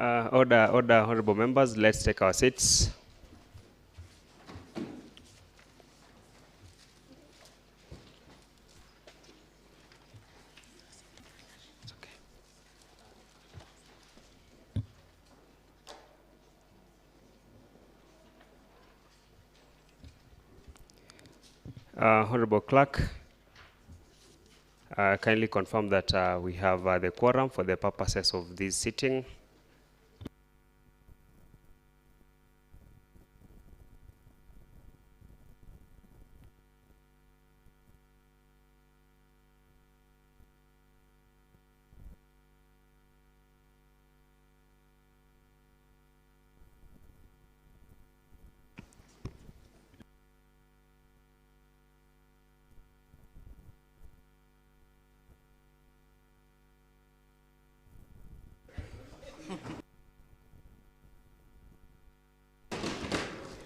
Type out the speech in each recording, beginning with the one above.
Order, honorable members, let's take our seats. Honorable Clerk, kindly confirm that we have the quorum for the purposes of this sitting.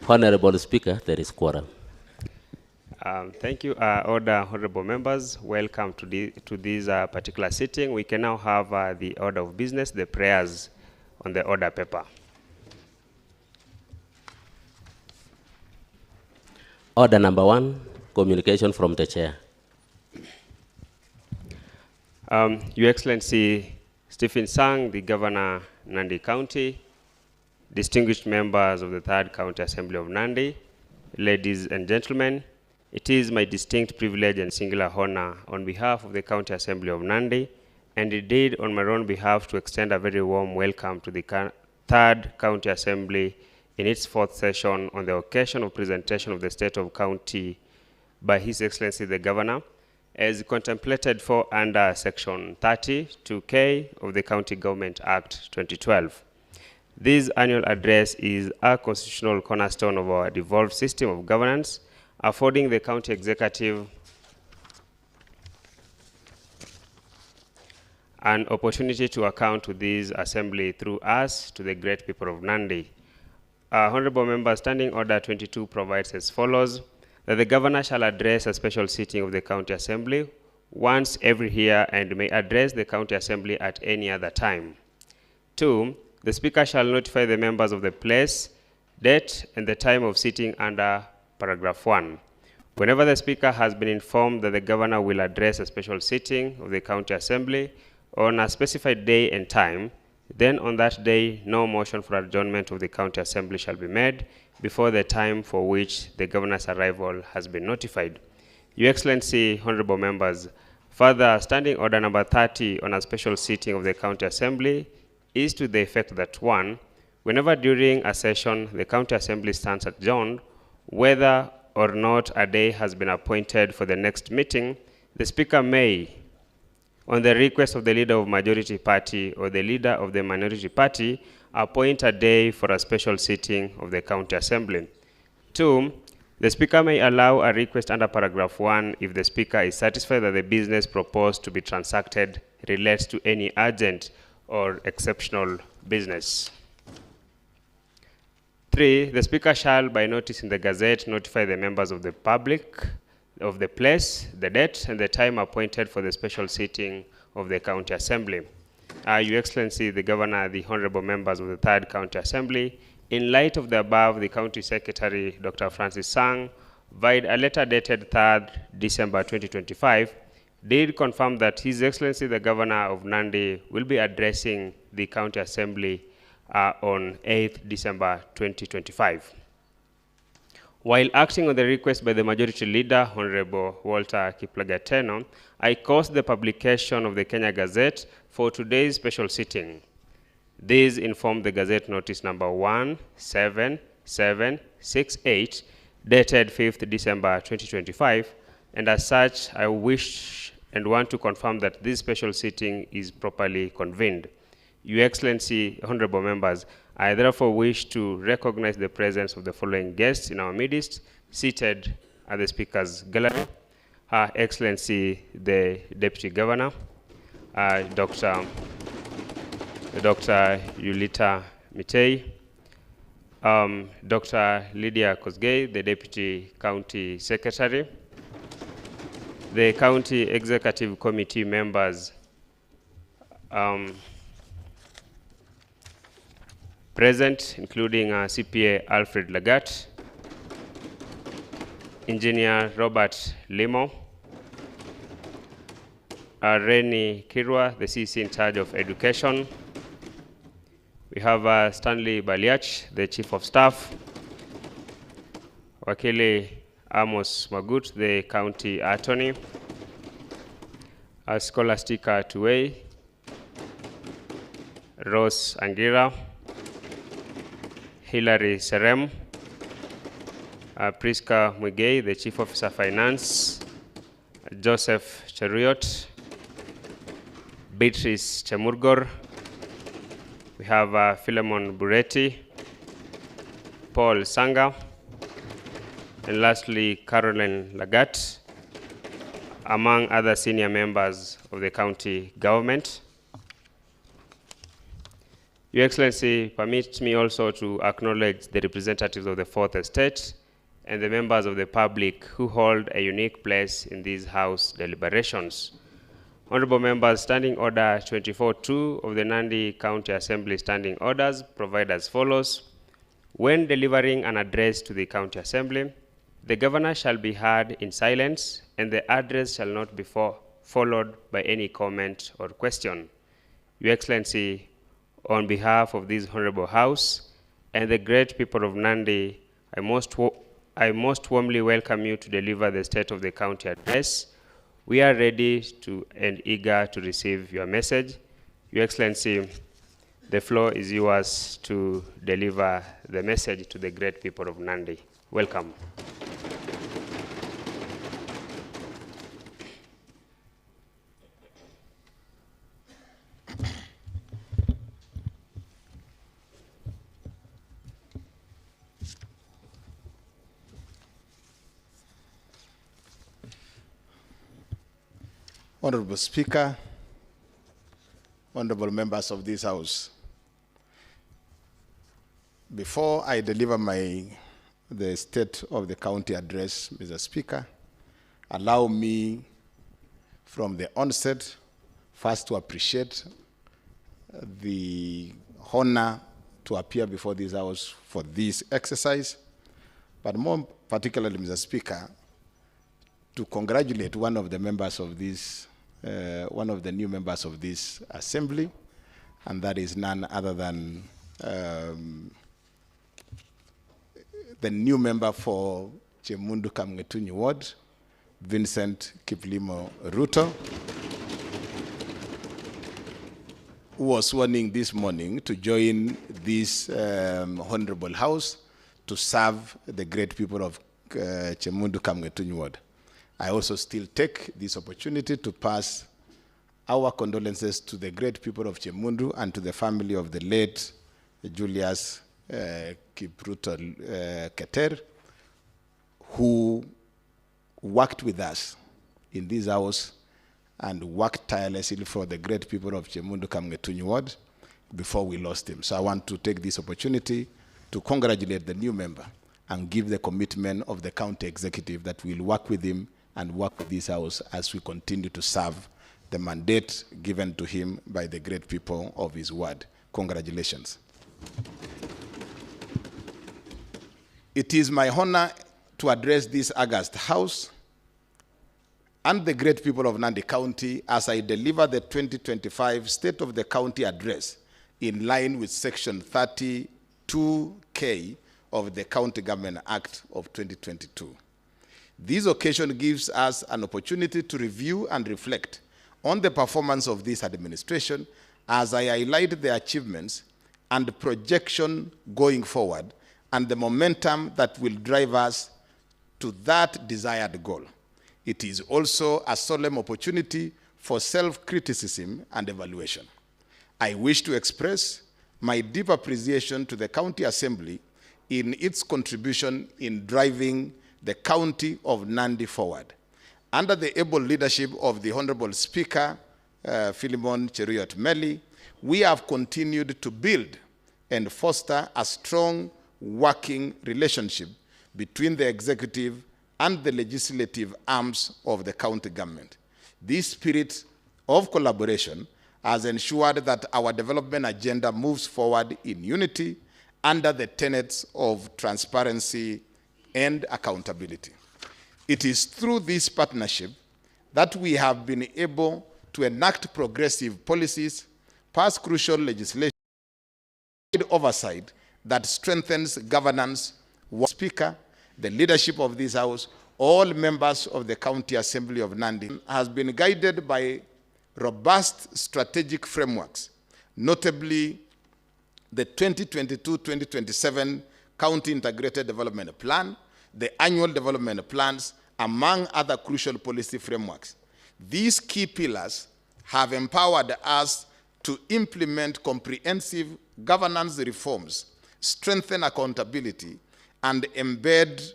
Honorable Speaker, there is quorum. Thank you. Order, honorable members, welcome to this particular sitting. We can now have the order of business, the prayers on the order paper. Order number 1, communication from the chair. Your Excellency Stephen Sang, the Governor, Nandi County, distinguished members of the 3rd County Assembly of Nandi, ladies and gentlemen, it is my distinct privilege and singular honor on behalf of the County Assembly of Nandi, and indeed on my own behalf, to extend a very warm welcome to the 3rd County Assembly in its 4th session on the occasion of presentation of the State of County by His Excellency the Governor, as contemplated for under Section 32K of the County Government Act 2012. This annual address is a constitutional cornerstone of our devolved system of governance, affording the county executive an opportunity to account to this assembly through us to the great people of Nandi. Honorable Member, Standing Order 22 provides as follows: that the governor shall address a special sitting of the county assembly once every year and may address the county assembly at any other time. 2, the speaker shall notify the members of the place, date, and the time of sitting under paragraph 1. Whenever the speaker has been informed that the governor will address a special sitting of the county assembly on a specified day and time, then on that day no motion for adjournment of the county assembly shall be made before the time for which the governor's arrival has been notified. Your Excellency, honorable members, further, Standing Order number 30 on a special sitting of the county assembly is to the effect that 1, whenever during a session the county assembly stands adjourned, whether or not a day has been appointed for the next meeting, the speaker may, on the request of the leader of majority party or the leader of the minority party, appoint a day for a special sitting of the county assembly. 2, the speaker may allow a request under paragraph 1 if the speaker is satisfied that the business proposed to be transacted relates to any urgent or exceptional business. 3, the speaker shall, by notice in the Gazette, notify the members of the public of the place, the date, and the time appointed for the special sitting of the county assembly. Your Excellency, the Governor, the honorable members of the 3rd County Assembly, in light of the above, the County Secretary, Dr. Francis Sang, via a letter dated 3rd December 2025, did confirm that His Excellency, the Governor of Nandi, will be addressing the County Assembly on 8th December 2025. While acting on the request by the Majority Leader, Honorable Walter Kiplagateno, I caused the publication of the Kenya Gazette for today's special sitting. This informed the Gazette Notice number 17768, dated 5th December 2025, and as such, I wish and want to confirm that this special sitting is properly convened. Your Excellency, honorable members, I therefore wish to recognize the presence of the following guests in our midst, seated at the Speaker's Gallery. Her Excellency, the Deputy Governor, Dr. Yulita Mitei, Dr. Lydia Kosgei, the Deputy County Secretary, the County Executive Committee members, present, including CPA Alfred Lagat, Engineer Robert Limo, Reni Kirwa, the CC in charge of education. We have Stanley Baliach, the Chief of Staff, Wakili Amos Magut, the County Attorney, Scholastica Tuwei, Rose Angira, Hilary Serem, Priska Mwigei, the Chief Officer Finance, Joseph Cheruiyot, Beatrice Chemurgor. We have Philemon Buretti, Paul Sanga, and lastly, Caroline Lagat, among other senior members of the county government. Your Excellency, permit me also to acknowledge the representatives of the Fourth Estate and the members of the public who hold a unique place in these House deliberations. Honorable members, Standing Order 24-2 of the Nandi County Assembly Standing Orders provide as follows. When delivering an address to the County Assembly, the Governor shall be heard in silence, and the address shall not be followed by any comment or question. Your Excellency, on behalf of this Honorable House and the great people of Nandi, I most warmly welcome you to deliver the State of the County Address. We are ready and eager to receive your message. Your Excellency, the floor is yours to deliver the message to the great people of Nandi. Welcome. Honorable Speaker, honorable members of this House, before I deliver the State of the County Address, Mr. Speaker, allow me from the onset first to appreciate the honor to appear before this House for this exercise, but more particularly, Mr. Speaker, to congratulate one of the members of this, one of the new members of this assembly, and that is none other than the new member for Chemundu Kamngetunyi Ward, Vincent Kiplimo Ruto, who was sworn in this morning to join this honorable house to serve the great people of Chemundu Kamngetunyi Ward. I also still take this opportunity to pass our condolences to the great people of Chemundu and to the family of the late Julius Kipruto Keter, who worked with us in this house and worked tirelessly for the great people of Chemundu Kamngetunyi Ward before we lost him. So I want to take this opportunity to congratulate the new member and give the commitment of the county executive that we'll work with him and work with this house as we continue to serve the mandate given to him by the great people of his ward. Congratulations. It is my honor to address this august house and the great people of Nandi County as I deliver the 2025 State of the County Address in line with Section 32K of the County Government Act of 2022. This occasion gives us an opportunity to review and reflect on the performance of this administration as I highlight the achievements and projection going forward and the momentum that will drive us to that desired goal. It is also a solemn opportunity for self-criticism and evaluation. I wish to express my deep appreciation to the County Assembly in its contribution in driving the County of Nandi forward. Under the able leadership of the Honorable Speaker, Philemon Cheruiyot Meli, we have continued to build and foster a strong working relationship between the executive and the legislative arms of the county government. This spirit of collaboration has ensured that our development agenda moves forward in unity under the tenets of transparency and accountability. It is through this partnership that we have been able to enact progressive policies, pass crucial legislation, oversight that strengthens governance. Speaker, the leadership of this House, all members of the County Assembly of Nandi has been guided by robust strategic frameworks, notably the 2022-2027 County Integrated Development Plan, the annual development plans, among other crucial policy frameworks. These key pillars have empowered us to implement comprehensive governance reforms, strengthen accountability, and embed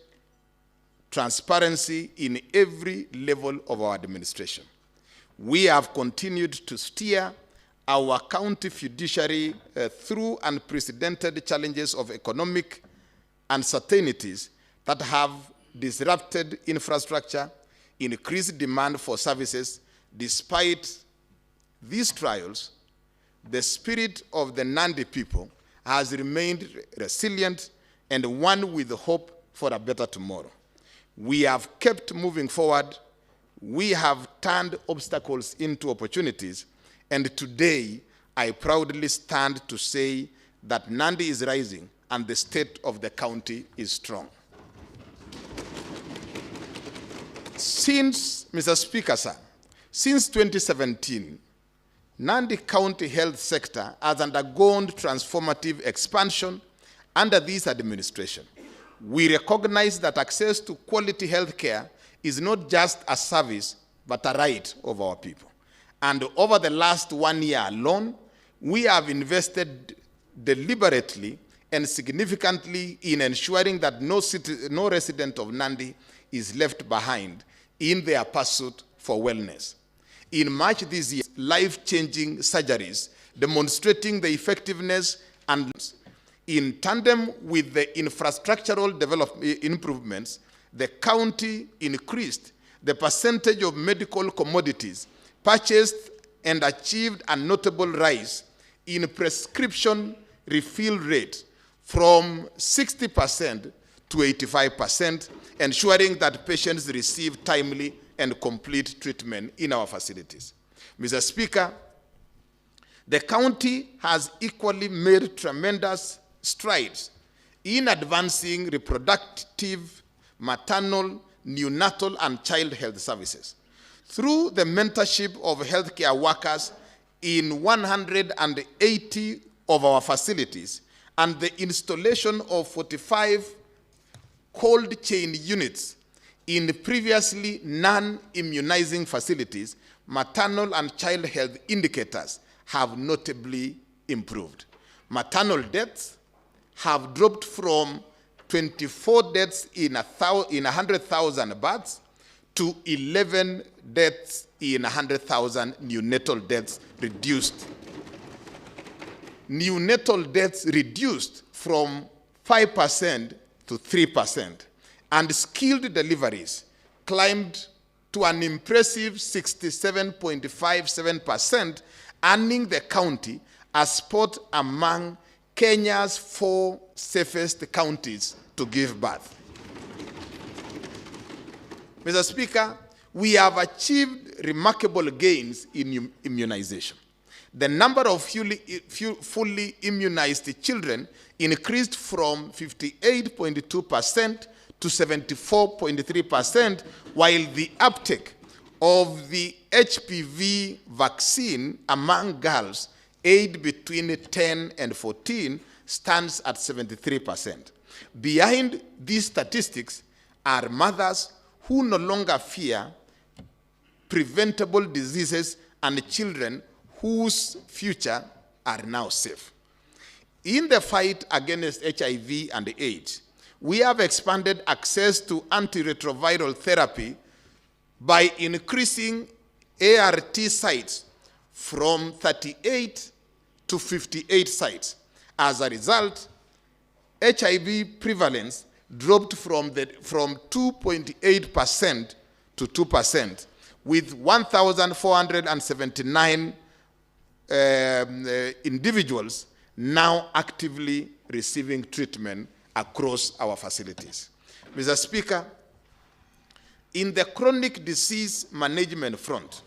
transparency in every level of our administration. We have continued to steer our county fiduciary through unprecedented challenges of economic uncertainties that have disrupted infrastructure, increased demand for services. Despite these trials, the spirit of the Nandi people has remained resilient and one with hope for a better tomorrow. We have kept moving forward. We have turned obstacles into opportunities, and today I proudly stand to say that Nandi is rising and the state of the county is strong. Mr. Speaker, sir, since 2017, Nandi County health sector has undergone transformative expansion under this administration. We recognize that access to quality health care is not just a service, but a right of our people. And over the last 1 year alone, we have invested deliberately and significantly in ensuring that no resident of Nandi is left behind in their pursuit for wellness. In March this year, life-changing surgeries demonstrating the effectiveness and in tandem with the infrastructural improvements, the county increased the percentage of medical commodities purchased and achieved a notable rise in prescription refill rate from 60% to 85%, ensuring that patients receive timely and complete treatment in our facilities. Mr. Speaker, the county has equally made tremendous strides in advancing reproductive, maternal, neonatal, and child health services. Through the mentorship of healthcare workers in 180 of our facilities and the installation of 45 cold chain units in previously non-immunizing facilities, maternal and child health indicators have notably improved. Maternal deaths have dropped from 24 deaths in 100,000 births to 11 deaths in 100,000 neonatal deaths reduced. Neonatal deaths reduced from 5% to 3%, and skilled deliveries climbed to an impressive 67.57%, earning the county a spot among Kenya's 4 safest counties to give birth. Mr. Speaker, we have achieved remarkable gains in immunization. The number of fully immunized children increased from 58.2% to 74.3%, while the uptake of the HPV vaccine among girls aged between 10 and 14 stands at 73%. Behind these statistics are mothers who no longer fear preventable diseases and children whose future are now safe. In the fight against HIV and AIDS, we have expanded access to antiretroviral therapy by increasing ART sites from 38 to 58 sites. As a result, HIV prevalence dropped from 2.8% to 2%, with 1,479 individuals now actively receiving treatment across our facilities. Mr. Speaker, in the chronic disease management front,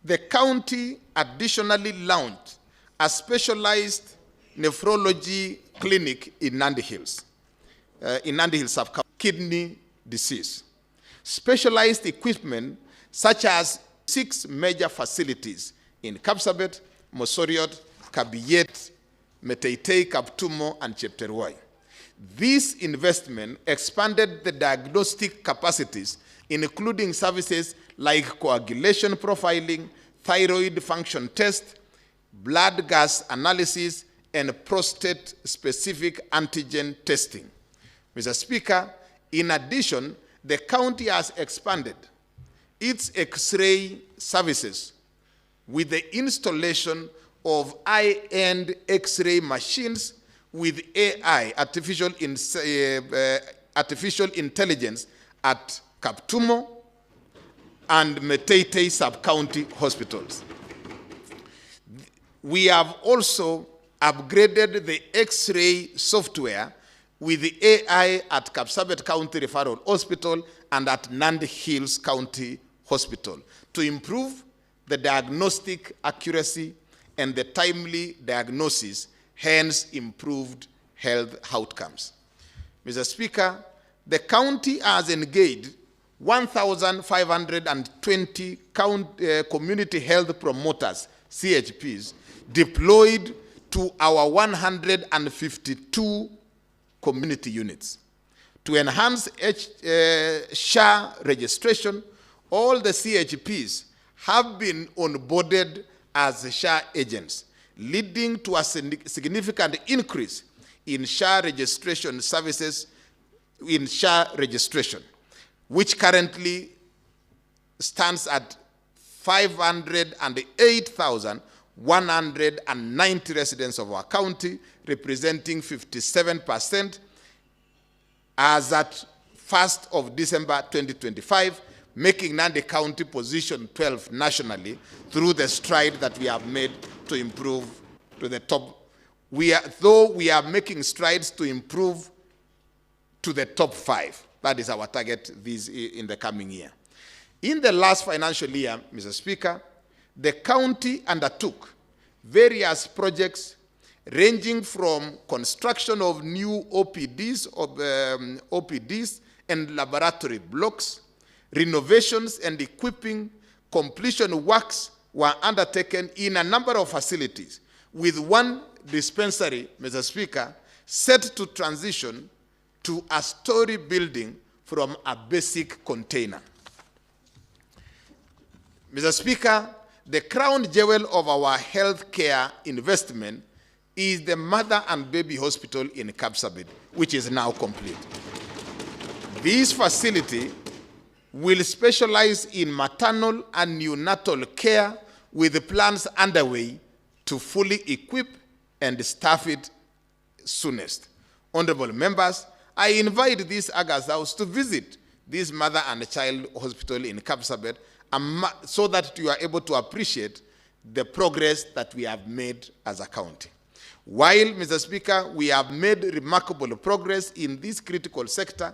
the county additionally launched a specialized nephrology clinic in Nandi Hills sub-county, kidney disease. Specialized equipment such as 6 major facilities in Kapsabet, Mosoriot, Kabiyet, Meteitei, Kaptumo, and Chepterwai. This investment expanded the diagnostic capacities, including services like coagulation profiling, thyroid function test, blood gas analysis, and prostate-specific antigen testing. Mr. Speaker, in addition, the county has expanded its X-ray services with the installation of high-end X-ray machines with AI, artificial intelligence, at Kaptumo and Meteitei sub-county hospitals. We have also upgraded the X-ray software with the AI at Kapsabet County Referral Hospital and at Nandi Hills County Hospital to improve the diagnostic accuracy and the timely diagnosis, hence improved health outcomes. Mr. Speaker, the county has engaged 1,520 community health promoters, CHPs, deployed to our 152 community units. To enhance SHA registration, all the CHPs have been onboarded as SHA agents, leading to a significant increase in SHA registration services, which currently stands at 508,190 residents of our county, representing 57% as at 1st of December 2025, making Nandi County position 12 nationally through the stride that we have made to improve to the top. Though we are making strides to improve to the top 5. That is our target in the coming year. In the last financial year, Mr. Speaker, the county undertook various projects ranging from construction of new OPDs and laboratory blocks, renovations and equipping, completion works were undertaken in a number of facilities, with one dispensary, Mr. Speaker, set to transition to a story building from a basic container. Mr. Speaker, the crown jewel of our healthcare investment is the Mother and Baby Hospital in Kapsabet, which is now complete. This facility will specialize in maternal and neonatal care, with plans underway to fully equip and staff it soonest. Honorable members, I invite this August House to visit this Mother and Child Hospital in Kapsabet so that you are able to appreciate the progress that we have made as a county. While, Mr. Speaker, we have made remarkable progress in this critical sector,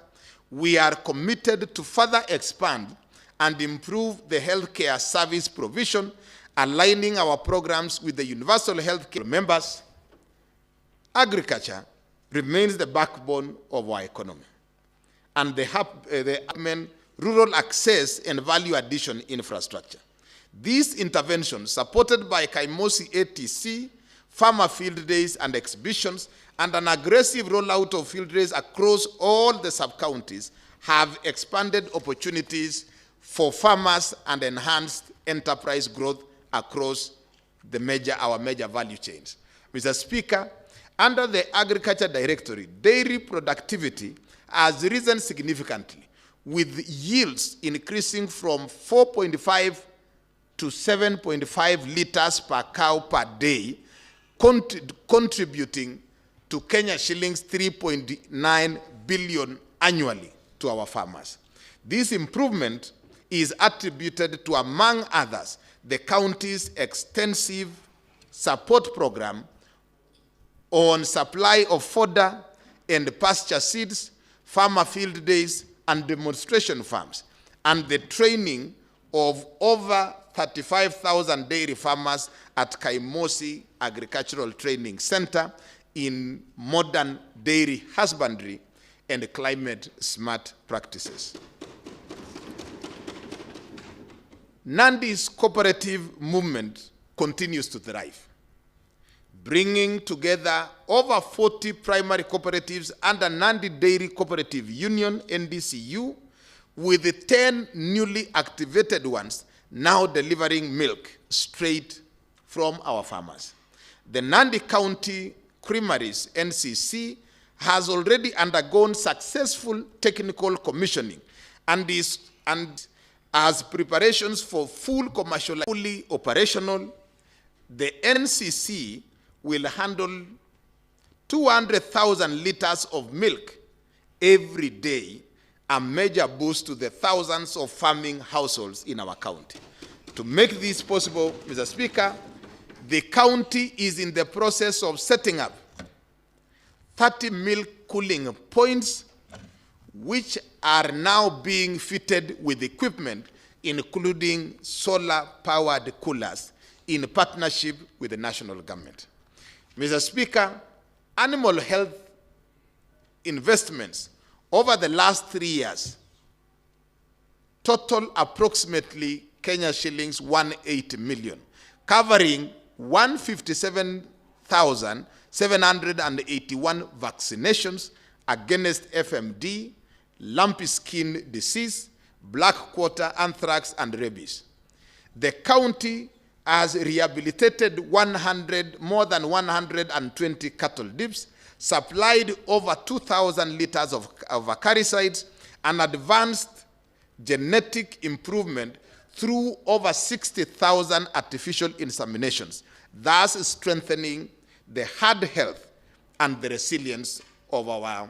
we are committed to further expand and improve the healthcare service provision, aligning our programs with the universal healthcare. Members, agriculture remains the backbone of our economy, and the rural access and value addition infrastructure. These interventions, supported by Kaimosi ATC, farmer field days and exhibitions, and an aggressive rollout of field days across all the sub-counties, have expanded opportunities for farmers and enhanced enterprise growth across our major value chains. Mr. Speaker, under the Agriculture Directorate, dairy productivity has risen significantly, with yields increasing from 4.5 to 7.5 liters per cow per day, contributing to Kenya shillings 3.9 billion annually to our farmers. This improvement is attributed to, among others, the county's extensive support program on supply of fodder and pasture seeds, farmer field days, and demonstration farms, and the training of over 35,000 dairy farmers at Kaimosi Agricultural Training Center in modern dairy husbandry and climate-smart practices. Nandi's cooperative movement continues to thrive, bringing together over 40 primary cooperatives under Nandi Dairy Cooperative Union, NDCU, with the 10 newly activated ones now delivering milk straight from our farmers. The Nandi County Creameries, NCC, has already undergone successful technical commissioning and as preparations for full commercial, fully operational. The NCC will handle 200,000 liters of milk every day, a major boost to the thousands of farming households in our county. To make this possible, Mr. Speaker, the county is in the process of setting up 30 milk cooling points, which are now being fitted with equipment, including solar-powered coolers, in partnership with the national government. Mr. Speaker, animal health investments over the last 3 years total approximately Kenya shillings 180 million, covering 157,781 vaccinations against FMD, lumpy skin disease, black quarter, anthrax, and rabies. The county has rehabilitated more than 120 cattle dips, supplied over 2,000 liters of acaricides, and advanced genetic improvement through over 60,000 artificial inseminations, thus strengthening the herd health and the resilience of our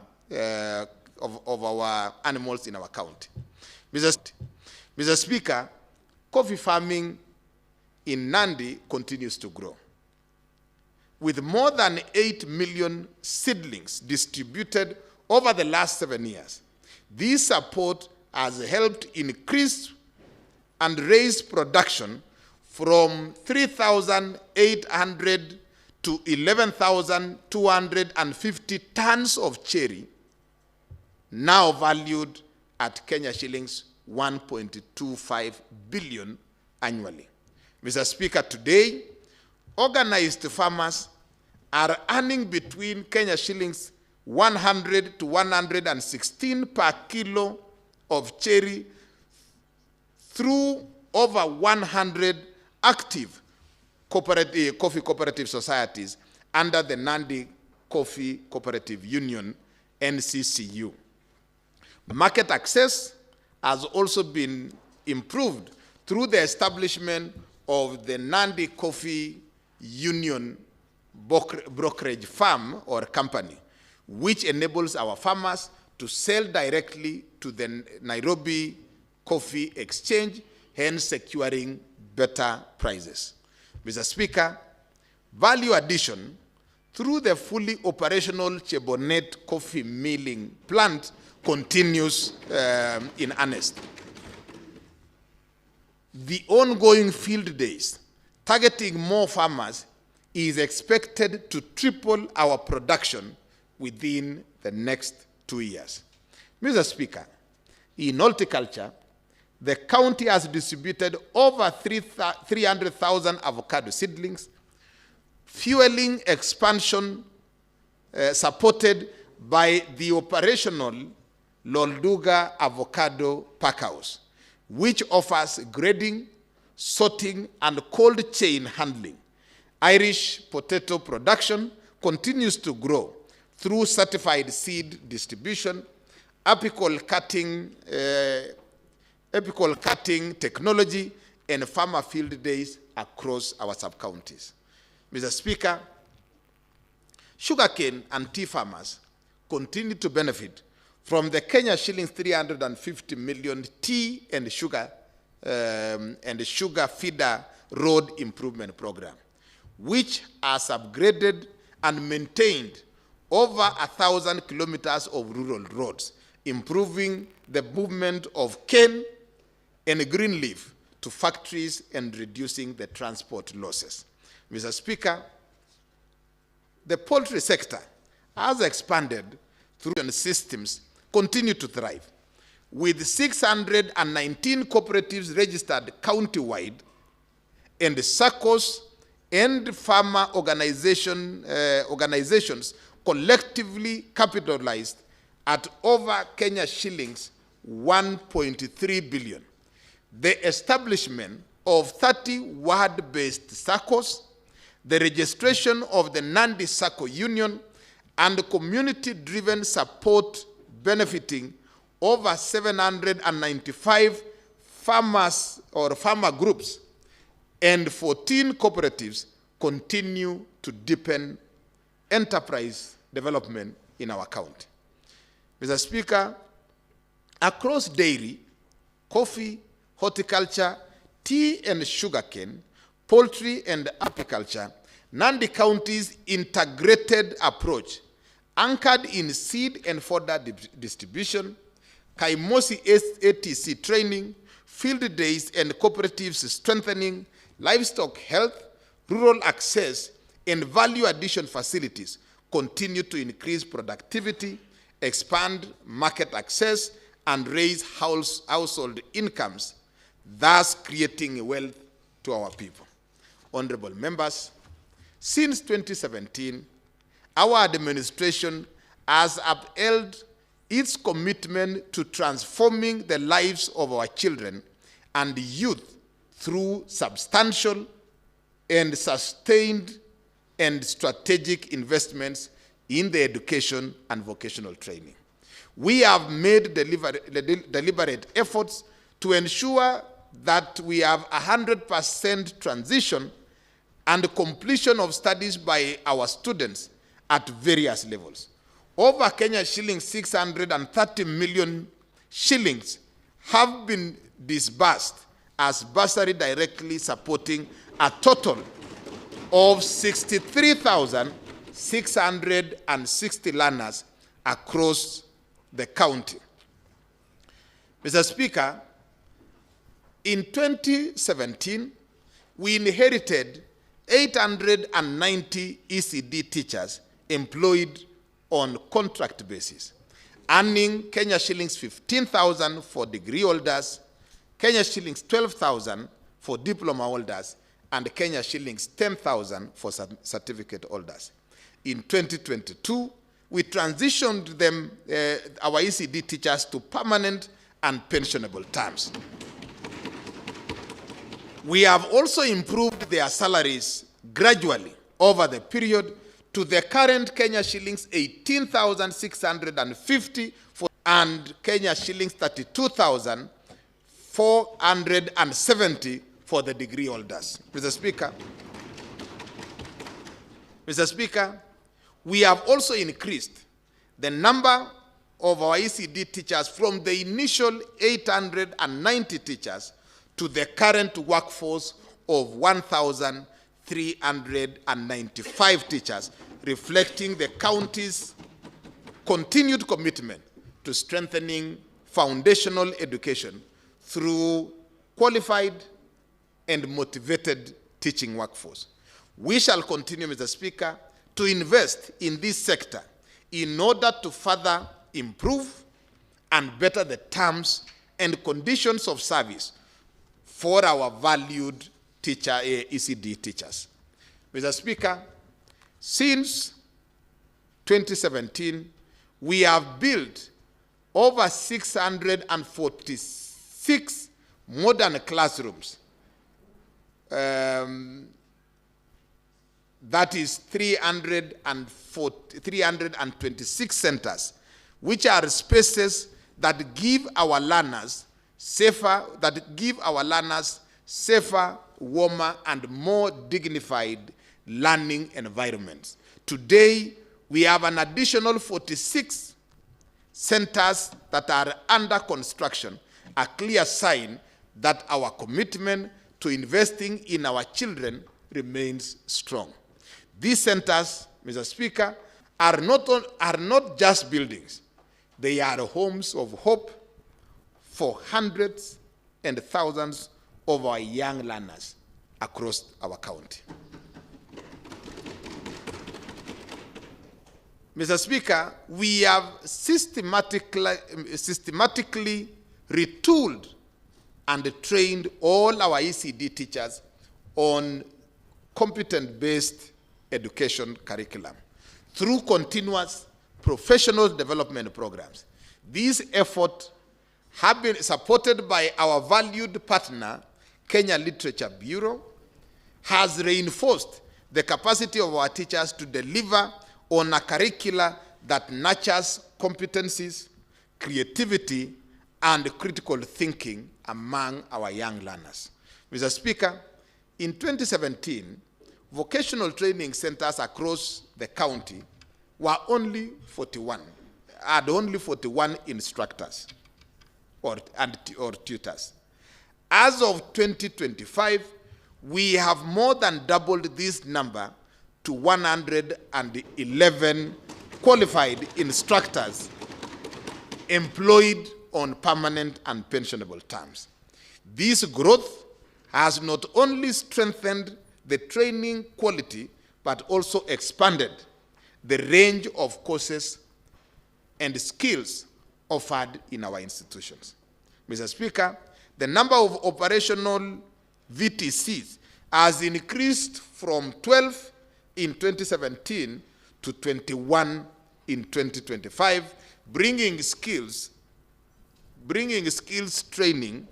animals in our county. Mr. Speaker, coffee farming in Nandi continues to grow, with more than 8 million seedlings distributed over the last 7 years. This support has helped increase and raise production from 3,800 to 11,250 tons of cherry, now valued at Kenya shillings 1.25 billion annually. Mr. Speaker, today, organized farmers are earning between Kenya shillings 100 to 116 per kilo of cherry through over 100 active coffee cooperative societies under the Nandi Coffee Cooperative Union, NCCU. Market access has also been improved through the establishment of the Nandi Coffee Union brokerage firm or company, which enables our farmers to sell directly to the Nairobi Coffee Exchange, hence securing better prices. Mr. Speaker, value addition through the fully operational Chebonet coffee milling plant continues in earnest. The ongoing field days targeting more farmers is expected to triple our production within the next 2 years. Mr. Speaker, in horticulture, the county has distributed over 300,000 avocado seedlings, fueling expansion supported by the operational Lolduga Avocado Packhouse, which offers grading, sorting, and cold chain handling. Irish potato production continues to grow through certified seed distribution, apical cutting technology, and farmer field days across our sub-counties. Mr. Speaker, sugarcane and tea farmers continue to benefit from the Kenya shillings 350 million tea and sugar feeder road improvement program, which has upgraded and maintained over 1,000 kilometers of rural roads, improving the movement of cane and green leaf to factories and reducing the transport losses. Mr. Speaker, the poultry sector has expanded through systems, continue to thrive, with 619 cooperatives registered countywide, and SACCOs and farmer organizations collectively capitalized at over Kenya shillings 1.3 billion. The establishment of 30 ward-based SACCOs, the registration of the Nandi SACCO Union, and community-driven support benefiting over 795 farmers or farmer groups and 14 cooperatives continue to deepen enterprise development in our county. Mr. Speaker, across dairy, coffee, horticulture, tea and sugarcane, poultry and apiculture, Nandi County's integrated approach, anchored in seed and fodder distribution, Kaimosi ATC training, field days and cooperatives strengthening, livestock health, rural access, and value addition facilities continue to increase productivity, expand market access, and raise household incomes, thus creating wealth to our people. Honorable members, since 2017, our administration has upheld its commitment to transforming the lives of our children and youth through substantial and sustained and strategic investments in the education and vocational training. We have made deliberate efforts to ensure that we have 100% transition and completion of studies by our students at various levels. Over Kenya shillings 630 million shillings have been disbursed as bursary directly supporting a total of 63,660 learners across the county. Mr. Speaker, in 2017, we inherited 890 ECD teachers employed on contract basis, earning Kenya shillings 15,000 for degree holders, Kenya shillings 12,000 for diploma holders, and Kenya shillings 10,000 for certificate holders. In 2022, we transitioned them, our ECD teachers, to permanent and pensionable terms. We have also improved their salaries gradually over the period to the current Kenya shillings 18,650 and Kenya shillings 32,470 for the degree holders. Mr. Speaker, we have also increased the number of our ECD teachers from the initial 890 teachers to the current workforce of 1,395 teachers, reflecting the county's continued commitment to strengthening foundational education through qualified and motivated teaching workforce. We shall continue, Mr. Speaker, to invest in this sector in order to further improve and better the terms and conditions of service for our valued ECD teachers. Mr. Speaker, since 2017, we have built over 646 modern classrooms. That is 326 centers, which are spaces that give our learners safer, warmer, and more dignified learning environments. Today, we have an additional 46 centers that are under construction, a clear sign that our commitment to investing in our children remains strong. These centers, Mr. Speaker, are not just buildings. They are homes of hope for hundreds and thousands of our young learners across our county. Mr. Speaker, we have systematically retooled and trained all our ECD teachers on competence-based education curriculum through continuous professional development programs. These efforts have been supported by our valued partner, Kenya Literature Bureau, has reinforced the capacity of our teachers to deliver on a curricula that nurtures competencies, creativity, and critical thinking among our young learners. Mr. Speaker, in 2017, vocational training centers across the county were only 41, had only 41 instructors or tutors. As of 2025, we have more than doubled this number to 111 qualified instructors employed on permanent and pensionable terms. This growth has not only strengthened the training quality, but also expanded the range of courses and skills offered in our institutions. Mr. Speaker, the number of operational VTCs has increased from 12 in 2017 to 21 in 2025, bringing skills training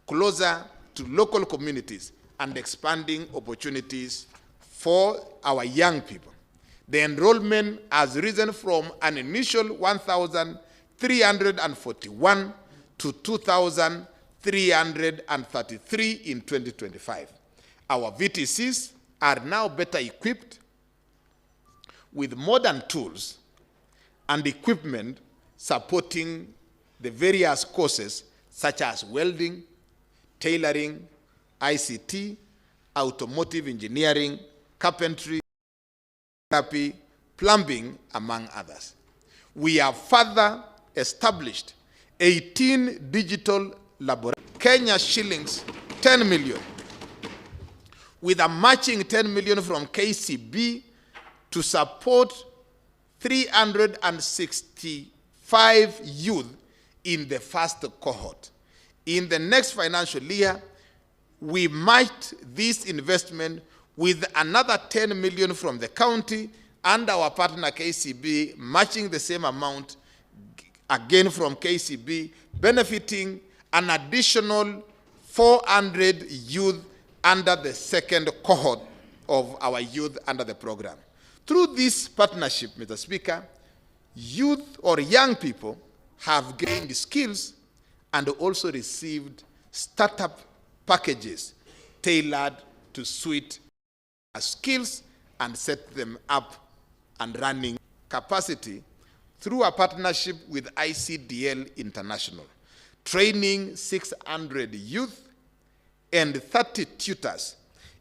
closer to local communities and expanding opportunities for our young people. The enrollment has risen from an initial 1,341 to 2,333 in 2025. Our VTCs are now better equipped with modern tools and equipment supporting the various courses such as welding, tailoring, ICT, automotive engineering, carpentry, therapy, plumbing, among others. We have further established 18 digital laboratories, Kenya shillings 10 million, with a matching 10 million from KCB to support 365 youth in the first cohort. In the next financial year, we matched this investment with another 10 million from the county and our partner KCB, matching the same amount again from KCB, benefiting an additional 400 youth under the second cohort of our youth under the program. Through this partnership, Mr. Speaker, youth or young people have gained skills and also received startup packages tailored to suit skills and set them up and running capacity through a partnership with ICDL International, training 600 youth and 30 tutors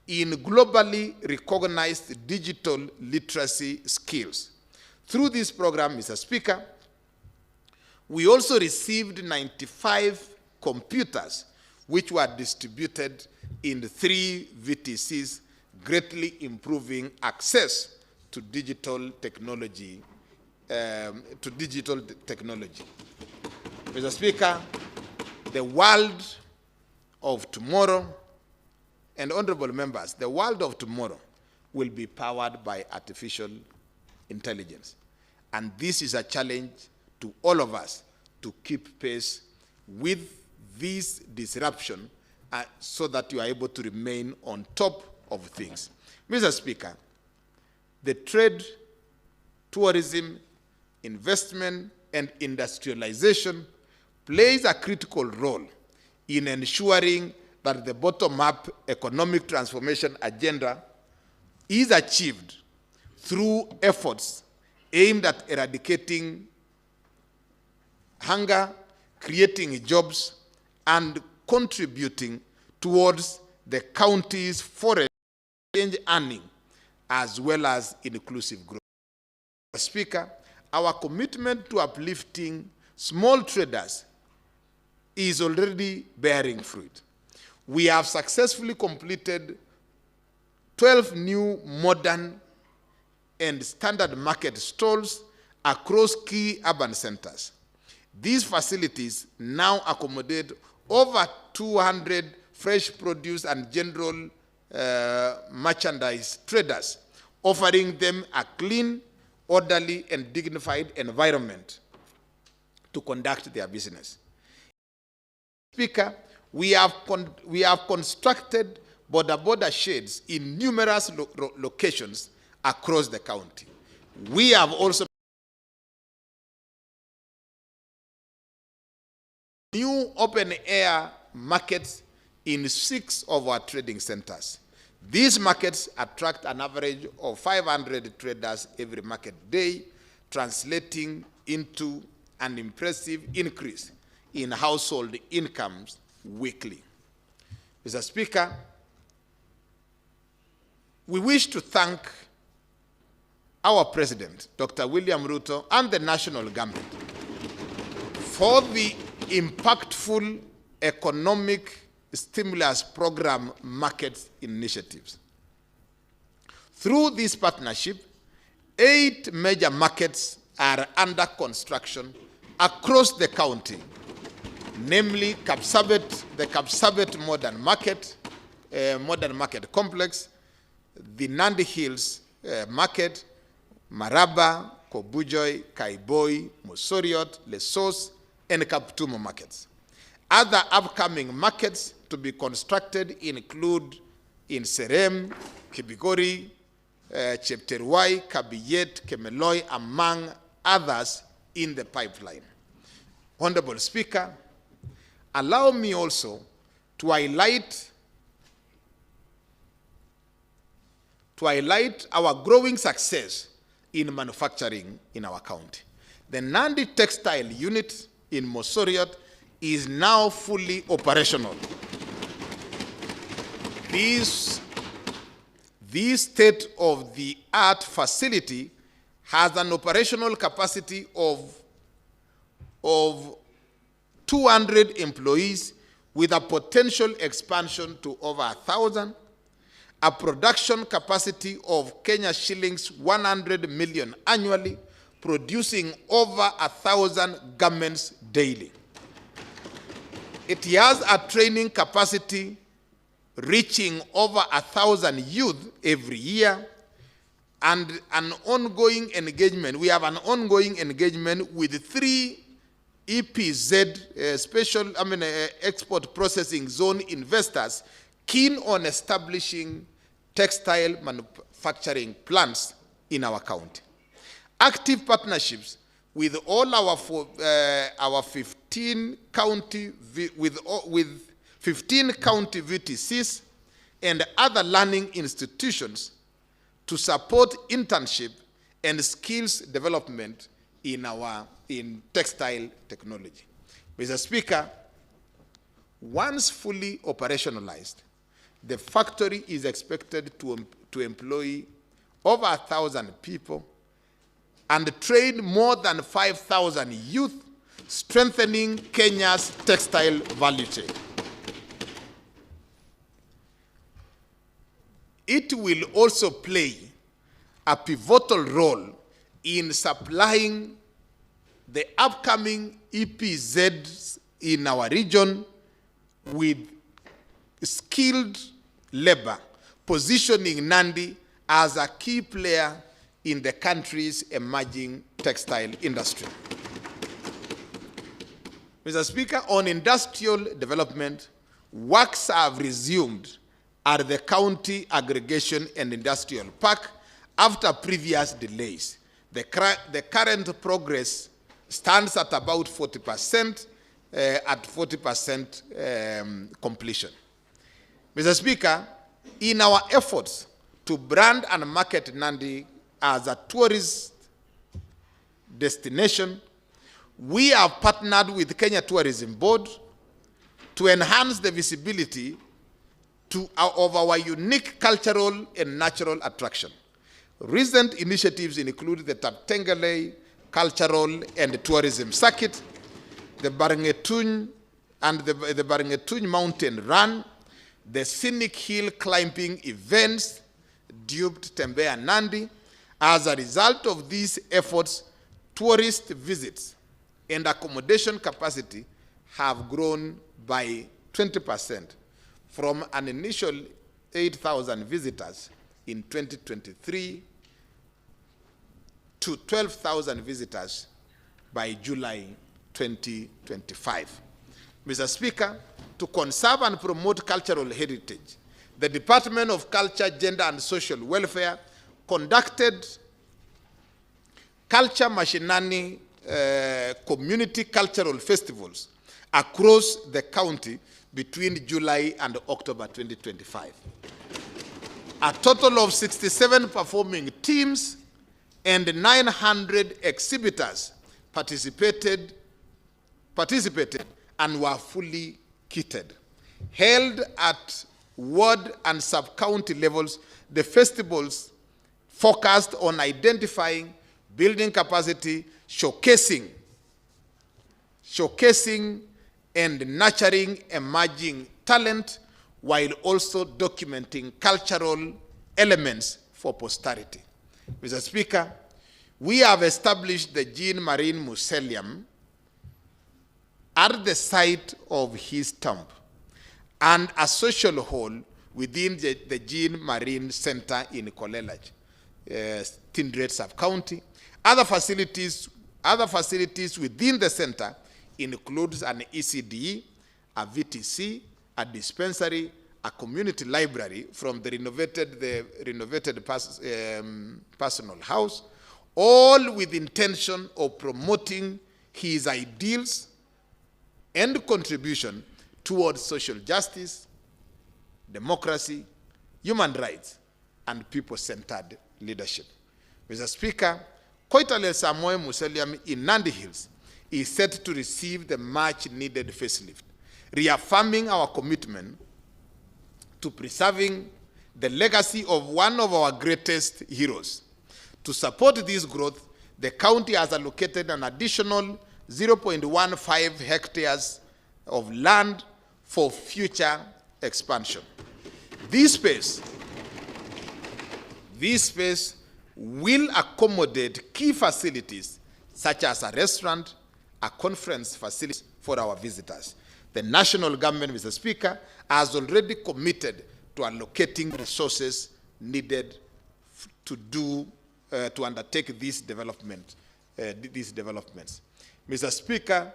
in globally recognized digital literacy skills. Through this program, Mr. Speaker, we also received 95 computers which were distributed in 3 VTCs, greatly improving access to digital technology. Mr. Speaker, the world of tomorrow, and honorable members, the world of tomorrow will be powered by artificial intelligence. And this is a challenge to all of us to keep pace with this disruption so that you are able to remain on top of things. Mr. Speaker, the trade, tourism, investment, and industrialization plays a critical role in ensuring that the bottom-up economic transformation agenda is achieved through efforts aimed at eradicating hunger, creating jobs, and contributing towards the county's foreign exchange earning, as well as inclusive growth. Speaker, our commitment to uplifting small traders is already bearing fruit. We have successfully completed 12 new modern and standard market stalls across key urban centers. These facilities now accommodate over 200 fresh produce and general merchandise traders, offering them a clean, orderly, and dignified environment to conduct their business. Speaker, we have constructed border sheds in numerous locations across the county. We have also new open-air markets in 6 of our trading centers. These markets attract an average of 500 traders every market day, translating into an impressive increase in household incomes weekly. Mr. Speaker, we wish to thank our President, Dr. William Ruto, and the national government for the impactful economic stimulus program market initiatives. Through this partnership, 8 major markets are under construction across the county, namely the Kapsabet Modern Market Complex, the Nandi Hills Market, Maraba, Kobujoi, Kaiboi, Mosoriot, Lesos, and Kaptumo markets. Other upcoming markets to be constructed include in Serem, Kibigori, Chepterwai, Kabiyet, Kemeloi, among others in the pipeline. Honorable Speaker, allow me also to highlight our growing success in manufacturing in our county. The Nandi Textile Unit in Mosoriot is now fully operational. This state-of-the-art facility has an operational capacity of 200 employees with a potential expansion to over 1,000, a production capacity of Kenya shillings 100 million annually, producing over 1,000 garments daily. It has a training capacity reaching over 1,000 youth every year, and an ongoing engagement. We have an ongoing engagement with 3 EPZ export processing zone investors keen on establishing textile manufacturing plants in our county. Active partnerships with all our 15 county VTCs and other learning institutions to support internship and skills development in textile technology. Mr. Speaker, once fully operationalized, the factory is expected to employ over 1,000 people and train more than 5,000 youth, strengthening Kenya's textile value chain. It will also play a pivotal role in supplying the upcoming EPZs in our region with skilled labor, positioning Nandi as a key player in the country's emerging textile industry. Mr. Speaker, on industrial development, works have resumed at the County Aggregation and Industrial Park after previous delays. The current progress stands at about 40%, completion. Mr. Speaker, in our efforts to brand and market Nandi as a tourist destination, we have partnered with Kenya Tourism Board to enhance the visibility of our unique cultural and natural attraction. Recent initiatives include the Taptengele Cultural and Tourism Circuit, the Barangetuny and the Barangetuny Mountain Run, the Scenic Hill Climbing events, dubbed Tembea Nandi. As a result of these efforts, tourist visits and accommodation capacity have grown by 20% from an initial 8,000 visitors in 2023 to 12,000 visitors by July 2025. Mr. Speaker, to conserve and promote cultural heritage, the Department of Culture, Gender and Social Welfare conducted Culture Mashinani community cultural festivals across the county between July and October 2025. A total of 67 performing teams and 900 exhibitors participated and were fully kitted. Held at ward and sub-county levels, the festivals focused on identifying, building capacity, showcasing and nurturing emerging talent, while also documenting cultural elements for posterity. Mr. Speaker, we have established the Jean Marine Mausoleum at the site of his tomb and a social hall within the Jean Marine Center in Kolelach, Tindred Sub-County. Other facilities within the center includes an ECD, a VTC, a dispensary, a community library from the renovated personal house, all with intention of promoting his ideals and contribution towards social justice, democracy, human rights, and people-centered leadership. Mr. Speaker, Koitalel Samoei Mausoleum in Nandi Hills is set to receive the much-needed facelift, reaffirming our commitment to preserving the legacy of one of our greatest heroes. To support this growth, the county has allocated an additional 0.15 hectares of land for future expansion. This space will accommodate key facilities such as a restaurant, a conference facility for our visitors. The national government, Mr. Speaker, has already committed to allocating resources needed to undertake these developments. Mr. Speaker,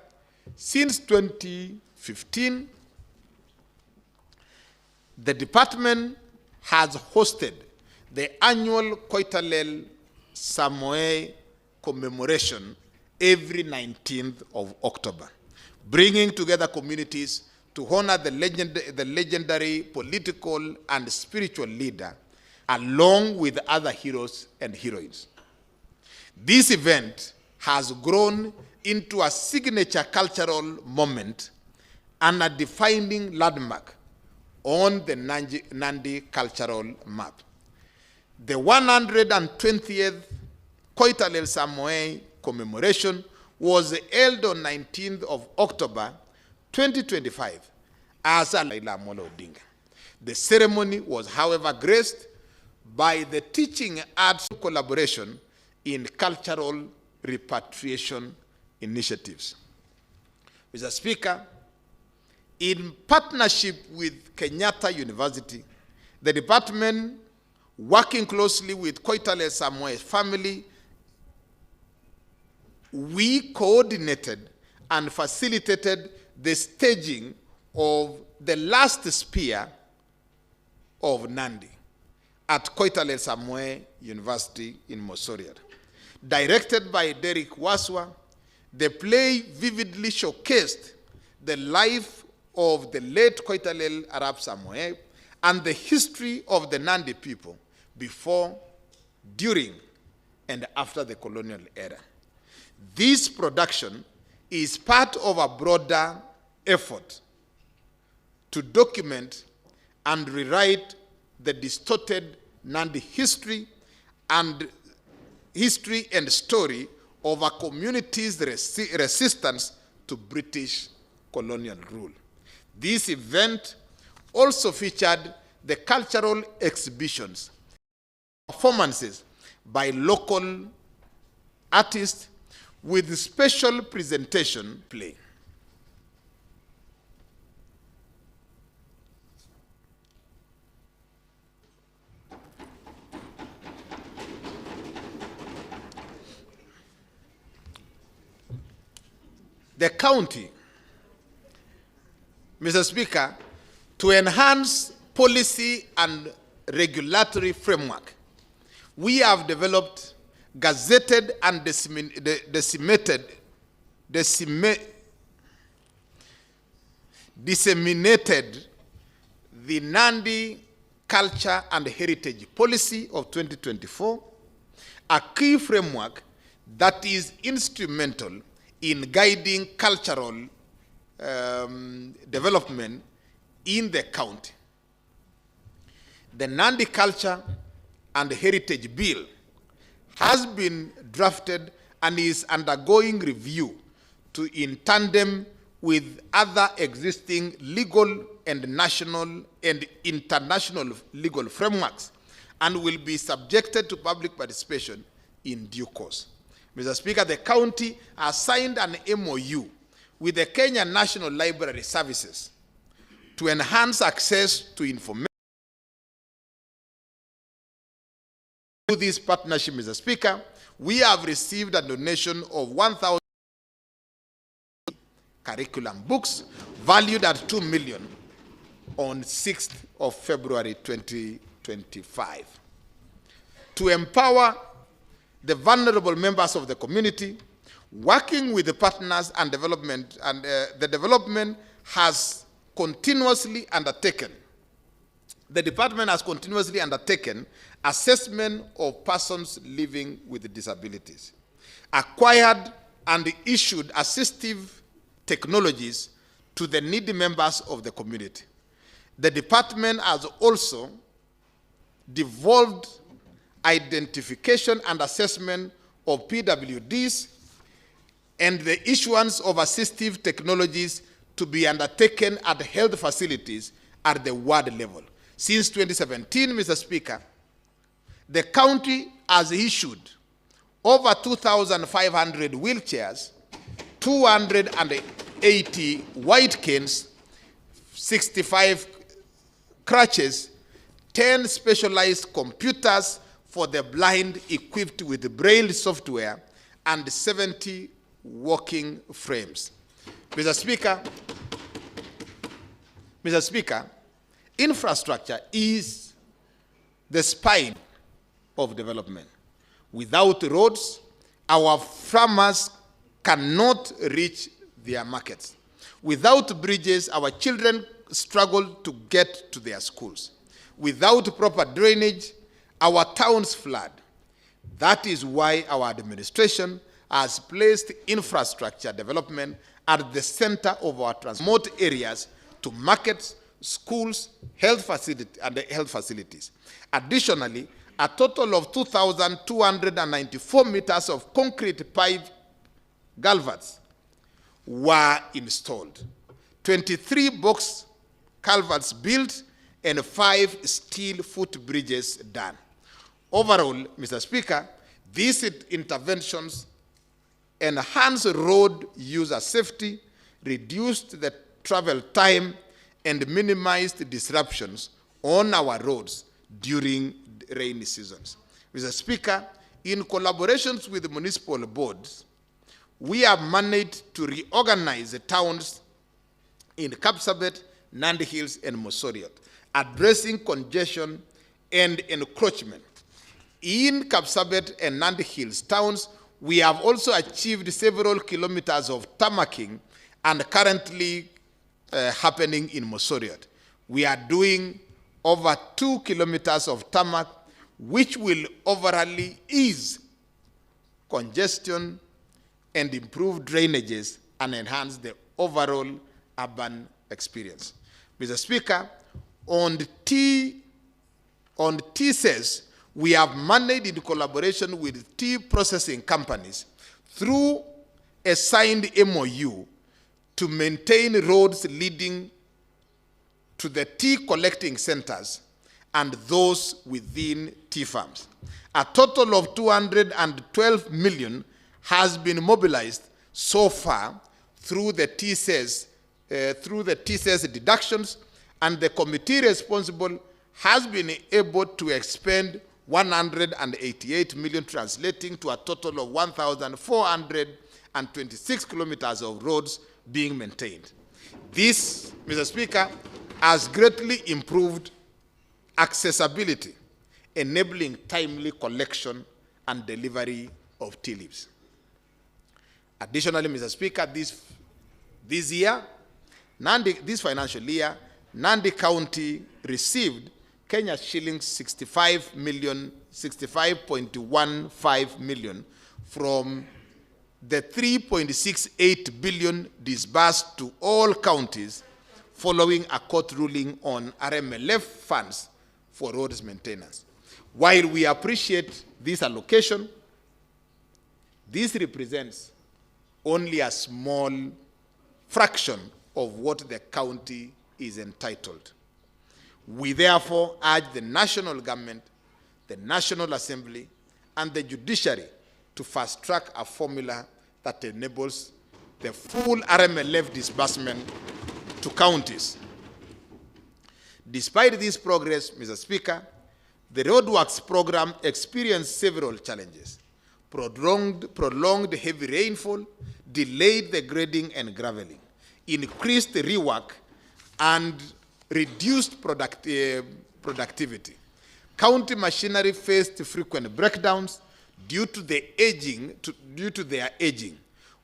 since 2015, the department has hosted the annual Koitalel Samoei commemoration every 19th of October, bringing together communities to honor the legendary political and spiritual leader, along with other heroes and heroines. This event has grown into a signature cultural moment and a defining landmark on the Nandi cultural map. The 120th Koitalel Samoei commemoration was held on 19th of October 2025 as a Raila Amolo Odinga. The ceremony was, however, graced by the teaching arts collaboration in cultural repatriation initiatives. Mr. Speaker, in partnership with Kenyatta University, the department, working closely with Koitalel Samoei's family, we coordinated and facilitated the staging of the last spear of Nandi at Koitalel Samoei University in Mosoriat. Directed by Derek Waswa, the play vividly showcased the life of the late Koitalel Arap Samoei and the history of the Nandi people before, during, and after the colonial era. This production is part of a broader effort to document and rewrite the distorted Nandi history and history and story of a community's resistance to British colonial rule. This event also featured the cultural exhibitions, performances by local artists with special presentation play. The county, Mr. Speaker, to enhance policy and regulatory framework, we have developed, gazetted, and disseminated the Nandi Culture and Heritage Policy of 2024, a key framework that is instrumental in guiding cultural development in the county. The Nandi Culture and Heritage Bill has been drafted and is undergoing review in tandem with other existing legal and national and international legal frameworks, and will be subjected to public participation in due course. Mr. Speaker, the county has signed an MOU with the Kenya National Library Services to enhance access to information. Through this partnership, Mr. Speaker, we have received a donation of 1,000 curriculum books valued at 2 million on 6th of February 2025. To empower the vulnerable members of the community, working with the partners and development, and the development has continuously undertaken. The department has continuously undertaken assessment of persons living with disabilities, acquired and issued assistive technologies to the needy members of the community. The department has also devolved identification and assessment of PWDs and the issuance of assistive technologies to be undertaken at health facilities at the ward level. Since 2017, Mr. Speaker, the county has issued over 2,500 wheelchairs, 280 white canes, 65 crutches, 10 specialized computers for the blind equipped with Braille software, and 70 walking frames. Mr. Speaker, infrastructure is the spine of development. Without roads, our farmers cannot reach their markets. Without bridges, our children struggle to get to their schools. Without proper drainage, our towns flood. That is why our administration has placed infrastructure development at the center of our remote areas to markets, schools, health facilities. Additionally, a total of 2,294 meters of concrete pipe culverts were installed, 23 box culverts built, and 5 steel footbridges done. Overall, Mr. Speaker, these interventions enhanced road user safety, reduced the travel time, and minimized disruptions on our roads during rainy seasons. Mr. Speaker, in collaborations with the municipal boards, we have managed to reorganize the towns in Kapsabet, Nandi Hills, and Mosoriot, addressing congestion and encroachment. In Kapsabet and Nandi Hills towns, we have also achieved several kilometers of tarmacking and currently happening in Mosoriot. We are doing over 2 kilometers of tarmac, which will overall ease congestion and improve drainages and enhance the overall urban experience. Mr. Speaker, on TSES, we have managed in collaboration with tea processing companies through a signed MOU to maintain roads leading to the tea collecting centers and those within tea farms. A total of 212 million has been mobilized so far through the TCS deductions, and the committee responsible has been able to expend 188 million, translating to a total of 1,426 kilometers of roads being maintained. This, Mr. Speaker, has greatly improved accessibility, enabling timely collection and delivery of tea leaves. Additionally, Mr. Speaker, this financial year, Nandi County received Kenya shillings 65.15 million from the 3.68 billion disbursed to all counties following a court ruling on RMLF funds for roads maintenance. While we appreciate this allocation, this represents only a small fraction of what the county is entitled. We therefore urge the national government, the National Assembly, and the judiciary to fast-track a formula that enables the full RMLF disbursement to counties. Despite this progress, Mr. Speaker, the roadworks program experienced several challenges. Prolonged heavy rainfall delayed the grading and graveling, increased rework, and reduced productivity. County machinery faced frequent breakdowns due to their aging,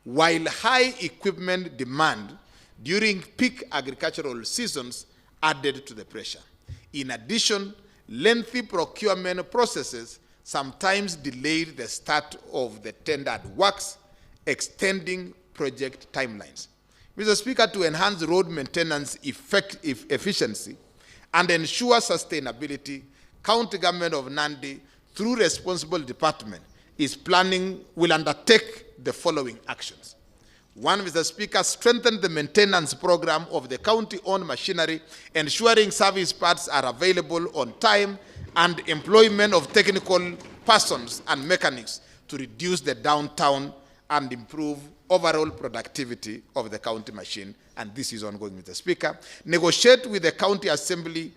while high equipment demand during peak agricultural seasons added to the pressure. In addition, lengthy procurement processes sometimes delayed the start of the tendered works, extending project timelines. Mr. Speaker, to enhance road maintenance efficiency and ensure sustainability, County Government of Nandi, through responsible department, will undertake the following actions. One, Mr. Speaker, strengthen the maintenance program of the county-owned machinery, ensuring service parts are available on time, and employment of technical persons and mechanics to reduce the downtime and improve overall productivity of the county machine. And this is ongoing, Mr. Speaker. Negotiate with the county assembly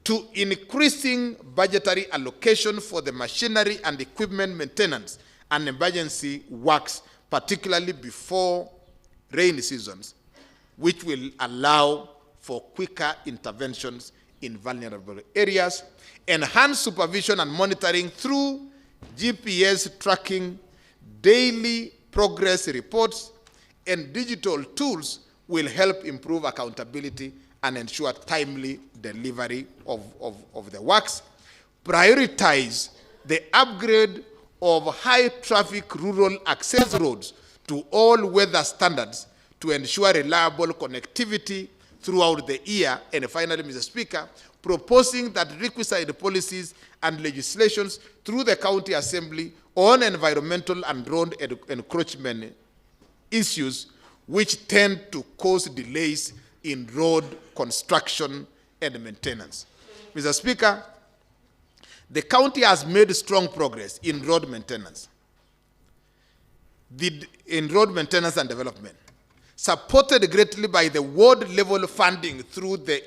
to increasing budgetary allocation for the machinery and equipment maintenance and emergency works, particularly before rainy seasons, which will allow for quicker interventions in vulnerable areas. Enhance supervision and monitoring through GPS tracking, daily progress reports, and digital tools will help improve accountability and ensure timely delivery of the works. Prioritize the upgrade of high-traffic rural access roads to all weather standards to ensure reliable connectivity throughout the year. And finally, Mr. Speaker, proposing that requisite policies and legislations through the County Assembly on environmental and road encroachment issues which tend to cause delays in road construction and maintenance. Mr. Speaker, the county has made strong progress in road maintenance. In road maintenance and development, supported greatly by the ward-level funding through the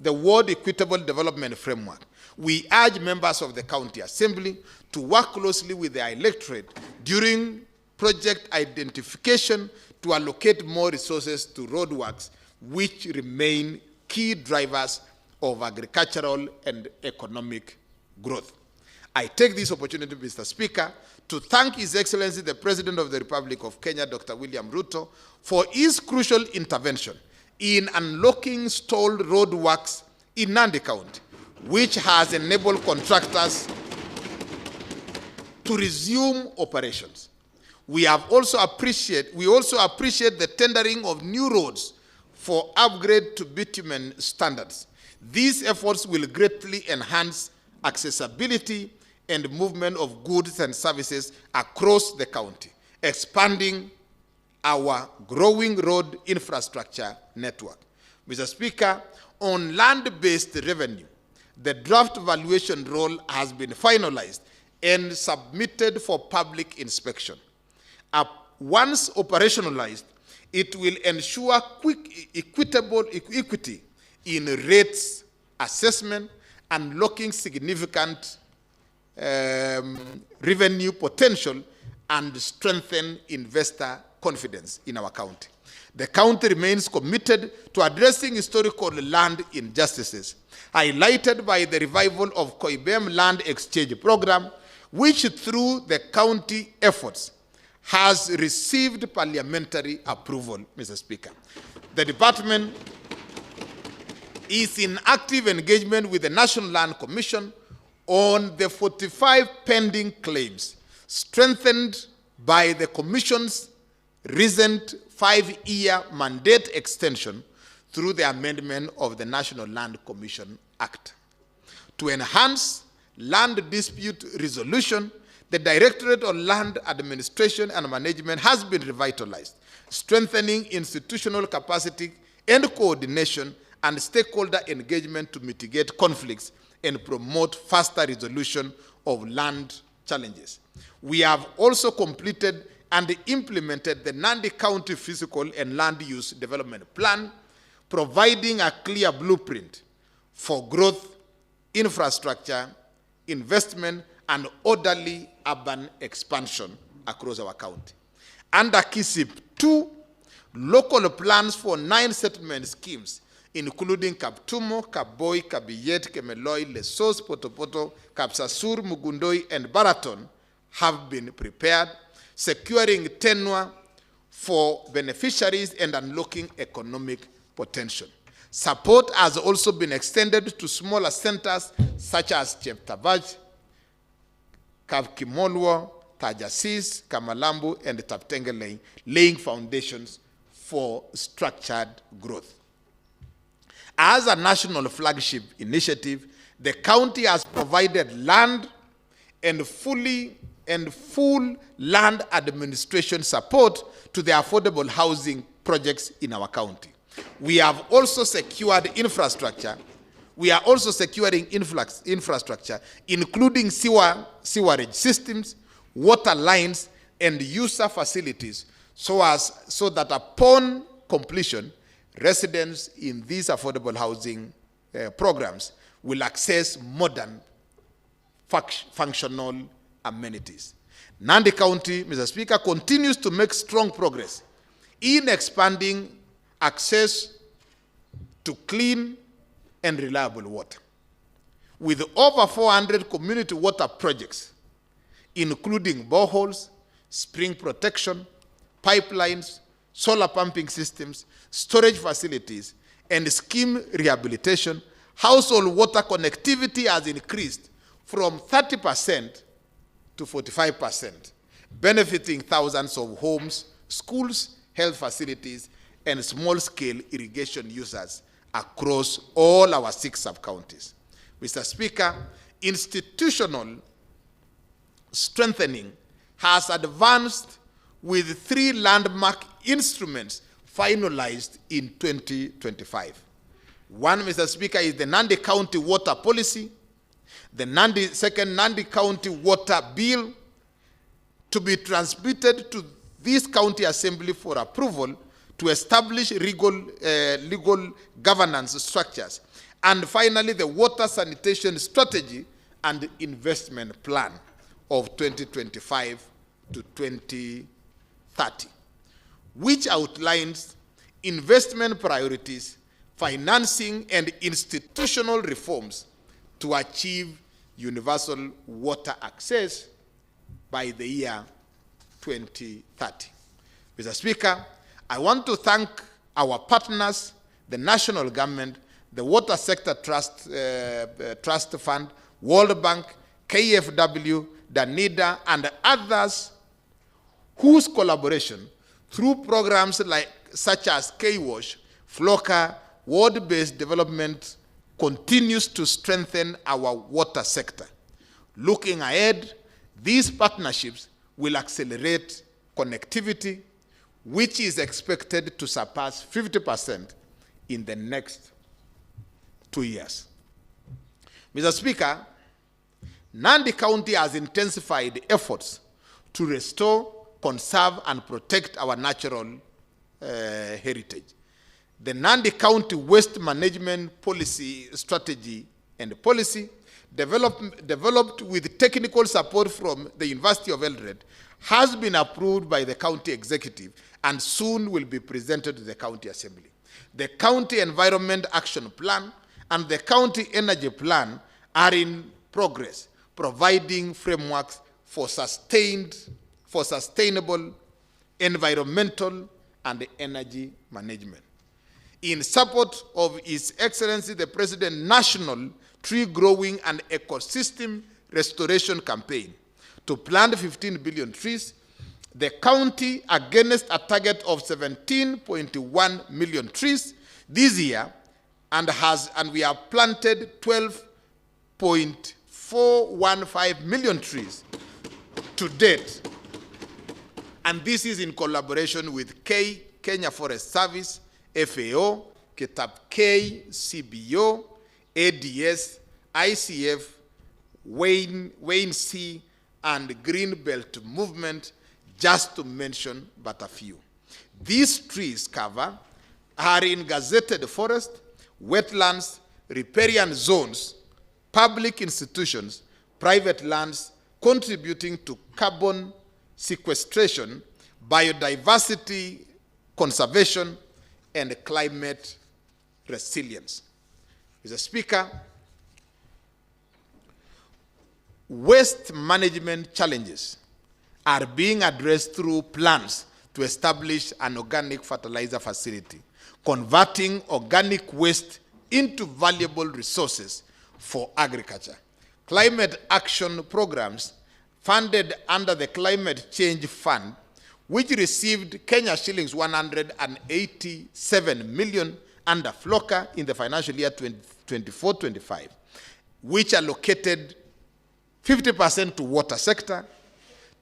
Ward Equitable Development Framework. We urge members of the County Assembly to work closely with the electorate during project identification to allocate more resources to roadworks, which remain key drivers of agricultural and economic growth. I take this opportunity, Mr. Speaker, to thank His Excellency the President of the Republic of Kenya, Dr. William Ruto, for his crucial intervention in unlocking stalled roadworks in Nandi County, which has enabled contractors to resume operations. We also appreciate the tendering of new roads for upgrade to bitumen standards. These efforts will greatly enhance accessibility, and movement of goods and services across the county, expanding our growing road infrastructure network. Mr. Speaker, on land-based revenue, the draft valuation roll has been finalized and submitted for public inspection. Once operationalized, it will ensure equitable equity in rates assessment, unlocking significant revenue potential and strengthen investor confidence in our county. The county remains committed to addressing historical land injustices, highlighted by the revival of Koibem Land Exchange Program, which through the county efforts has received parliamentary approval, Mr. Speaker. The department is in active engagement with the National Land Commission on the 45 pending claims, strengthened by the Commission's recent 5-year mandate extension through the amendment of the National Land Commission Act. To enhance land dispute resolution, the Directorate of Land Administration and Management has been revitalized, strengthening institutional capacity and coordination and stakeholder engagement to mitigate conflicts and promote faster resolution of land challenges. We have also completed and implemented the Nandi County Physical and Land Use Development Plan, providing a clear blueprint for growth, infrastructure, investment, and orderly urban expansion across our county. Under KISIP 2, local plans for 9 settlement schemes, including Kaptumo, Kaboi, Kabiyet, Kemeloi, Lesos, Potopoto, Kapsasur, Mugundoi, and Baraton have been prepared, securing tenure for beneficiaries and unlocking economic potential. Support has also been extended to smaller centers such as Cheptabaj, Kavkimolwo, Tajasis, Kamalambu, and Taptengele, laying foundations for structured growth. As a national flagship initiative, the county has provided land and full land administration support to the affordable housing projects in our county. We have also secured infrastructure. We are also securing infrastructure, including sewerage systems, water lines, and user facilities, so that upon completion, residents in these affordable housing programs will access modern, functional amenities. Nandi County, Mr. Speaker, continues to make strong progress in expanding access to clean and reliable water, with over 400 community water projects, including boreholes, spring protection, pipelines, solar pumping systems, storage facilities, and scheme rehabilitation. Household water connectivity has increased from 30% to 45%, benefiting thousands of homes, schools, health facilities, and small-scale irrigation users across all our 6 sub-counties. Mr. Speaker, institutional strengthening has advanced with 3 landmark instruments finalized in 2025. One, Mr. Speaker, is the Nandi County Water Policy, the second Nandi County Water Bill, to be transmitted to this county assembly for approval to establish legal governance structures. And finally, the Water Sanitation Strategy and Investment Plan of 2025 to 2030, which outlines investment priorities, financing, and institutional reforms to achieve universal water access by the year 2030. Mr. Speaker, I want to thank our partners, the national government, the Water Sector Trust Fund, World Bank, KFW, DANIDA, and others whose collaboration through programs such as KWASH, FLOCA, Ward-Based Development continues to strengthen our water sector. Looking ahead, these partnerships will accelerate connectivity, which is expected to surpass 50% in the next 2 years. Mr. Speaker, Nandi County has intensified efforts to restore, conserve, and protect our natural heritage. The Nandi County Waste Management Policy Strategy and Policy, developed with technical support from the University of Eldoret, has been approved by the county executive and soon will be presented to the county assembly. The County Environment Action Plan and the County Energy Plan are in progress, providing frameworks for sustainable environmental and energy management. In support of His Excellency the President's National Tree Growing and Ecosystem Restoration Campaign to plant 15 billion trees, the county, against a target of 17.1 million trees this year, and we have planted 12.415 million trees to date. And this is in collaboration with Kenya Forest Service, FAO, Kitab-K, CBO, ADS, ICF, Wayne C, and Greenbelt Movement, just to mention but a few. These trees are in gazetted forest, wetlands, riparian zones, public institutions, private lands, contributing to carbon sequestration, biodiversity conservation, and climate resilience. Mr. Speaker, waste management challenges are being addressed through plans to establish an organic fertilizer facility, converting organic waste into valuable resources for agriculture. Climate action programs funded under the Climate Change Fund, which received Kenya shillings 187 million under FLOCA in the financial year 24-25, which allocated 50% to water sector,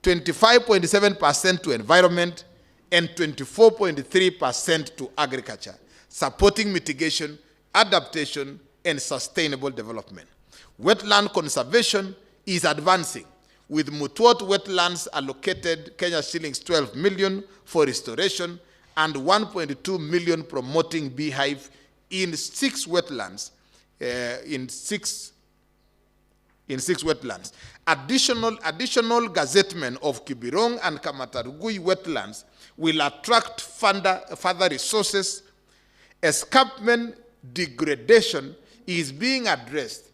25.7% to environment, and 24.3% to agriculture, supporting mitigation, adaptation, and sustainable development. Wetland conservation is advancing, with Mutwot wetlands allocated Kenya shillings 12 million for restoration and 1.2 million promoting beehive in 6 wetlands, wetlands. Additional gazettement of Kibirong and Kamatarugui wetlands will attract further resources. Escarpment degradation is being addressed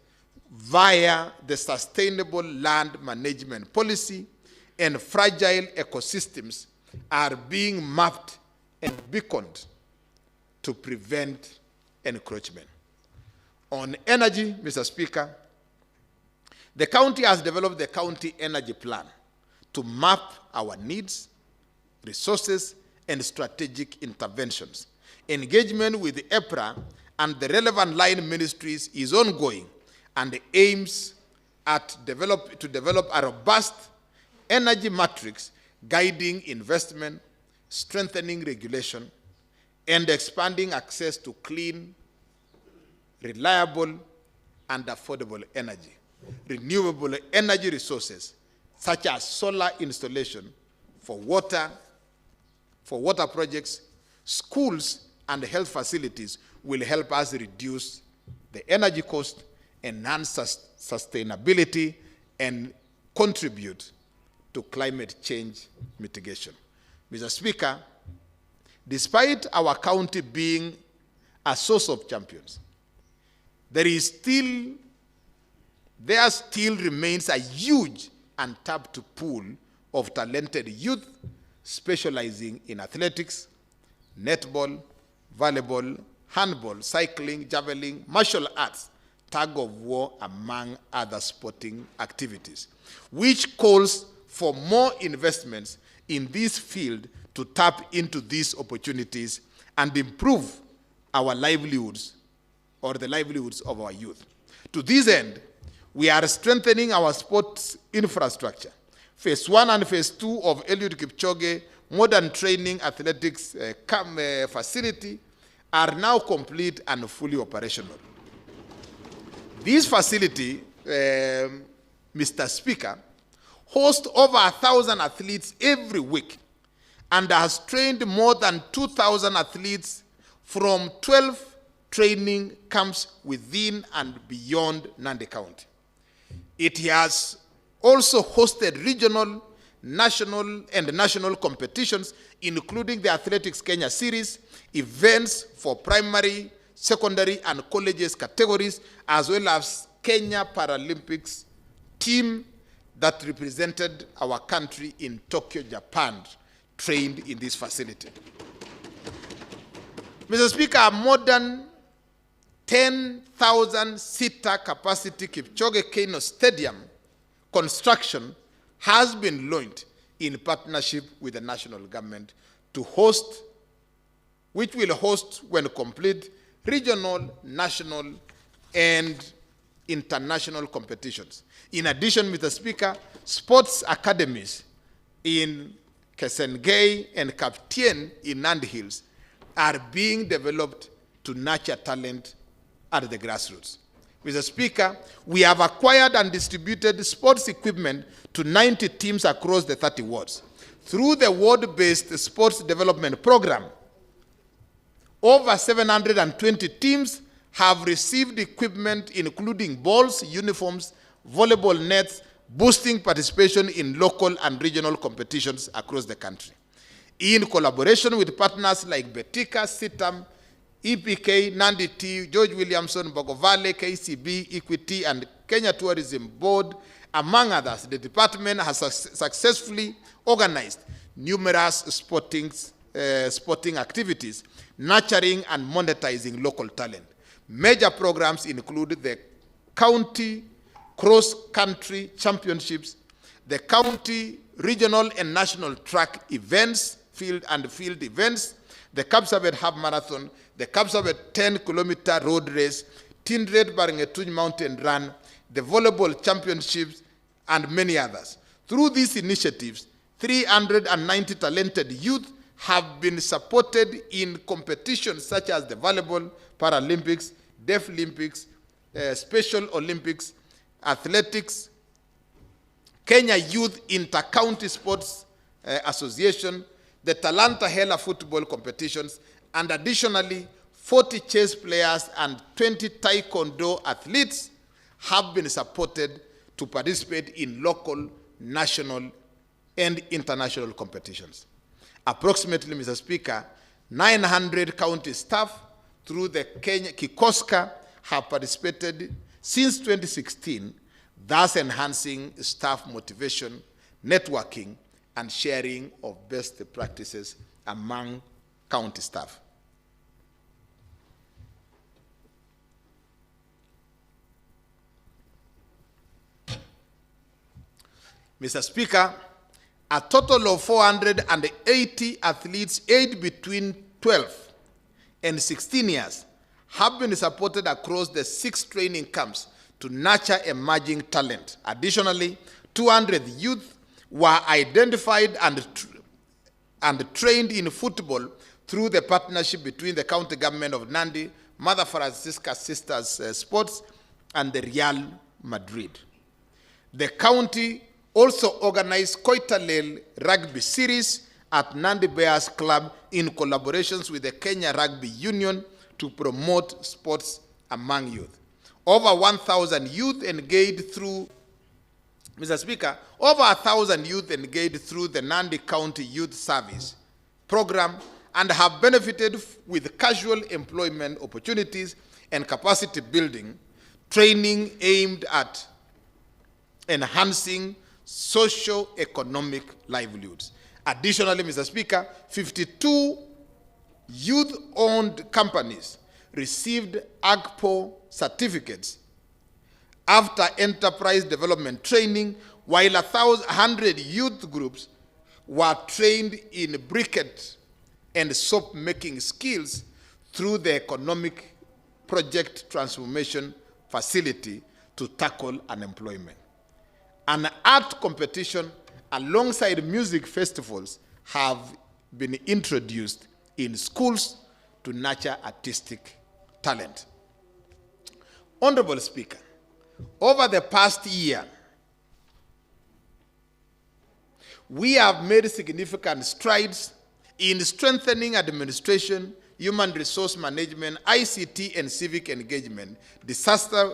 via the Sustainable Land Management Policy, and fragile ecosystems are being mapped and beaconed to prevent encroachment. On energy, Mr. Speaker, the county has developed the County Energy Plan to map our needs, resources, and strategic interventions. Engagement with the EPRA and the relevant line ministries is ongoing and aims at to develop a robust energy matrix guiding investment, strengthening regulation, and expanding access to clean, reliable, and affordable energy. Renewable energy resources, such as solar installation for water projects, schools, and health facilities will help us reduce the energy cost, enhance sustainability, and contribute to climate change mitigation. Mr. Speaker, despite our county being a source of champions, there still remains a huge untapped pool of talented youth specializing in athletics, netball, volleyball, handball, cycling, javelin, martial arts, tug of war, among other sporting activities, which calls for more investments in this field to tap into these opportunities and improve our livelihoods or the livelihoods of our youth. To this end, we are strengthening our sports infrastructure. Phase 1 and Phase 2 of Eliud Kipchoge Modern Training Athletics facility are now complete and fully operational. This facility, Mr. Speaker, hosts over 1,000 athletes every week and has trained more than 2,000 athletes from 12 training camps within and beyond Nandi County. It has also hosted regional, national, and national competitions, including the Athletics Kenya Series, events for primary, secondary, and colleges categories, as well as Kenya Paralympics team that represented our country in Tokyo, Japan, trained in this facility. Mr. Speaker, a modern 10,000-seater capacity Kipchoge Keino Stadium construction has been launched in partnership with the national government to host, which will host, when complete, regional, national, and international competitions. In addition, Mr. Speaker, sports academies in Kesengei and Kaptien in Nandi Hills are being developed to nurture talent at the grassroots. Mr. Speaker, we have acquired and distributed sports equipment to 90 teams across the 30 wards. Through the ward-based sports development program, over 720 teams have received equipment including balls, uniforms, volleyball nets, boosting participation in local and regional competitions across the country. In collaboration with partners like Betika, Sitam, EPK, Nandi T, George Williamson, Bogovale, KCB, Equity, and Kenya Tourism Board, among others, the department has successfully organized numerous sporting activities, nurturing and monetizing local talent. Major programs include the county cross-country championships, the county, regional, and national track events, field events, the Kapsabet Half Marathon, the Kapsabet 10-kilometer road race, Tindred Baringetuny Mountain Run, the volleyball championships, and many others. Through these initiatives, 390 talented youth have been supported in competitions such as the volleyball, Paralympics, Deaflympics, Special Olympics, athletics, Kenya Youth Inter-County Sports Association, the Talanta Hela football competitions, and additionally, 40 chess players and 20 taekwondo athletes have been supported to participate in local, national, and international competitions. Approximately, Mr. Speaker, 900 county staff through the Kenya Kikoska have participated since 2016, thus enhancing staff motivation, networking, and sharing of best practices among county staff. Mr. Speaker, a total of 480 athletes aged between 12 and 16 years have been supported across the 6 training camps to nurture emerging talent. Additionally, 200 youth were identified and trained in football through the partnership between the county government of Nandi, Mother Francisca Sisters Sports, and the Real Madrid. The county also organized Koitalel Rugby Series at Nandi Bears Club in collaborations with the Kenya Rugby Union to promote sports among youth. Over 1,000 youth engaged through, Mr. Speaker, over 1,000 youth engaged through the Nandi County Youth Service program and have benefited with casual employment opportunities and capacity building training aimed at enhancing socio-economic livelihoods. Additionally, Mr. Speaker, 52 youth-owned companies received AGPO certificates after enterprise development training, while 100 youth groups were trained in briquette and soap-making skills through the economic project transformation facility to tackle unemployment. An art competition alongside music festivals have been introduced in schools to nurture artistic talent. Honorable Speaker, over the past year, we have made significant strides in strengthening administration, human resource management, ICT and civic engagement, disaster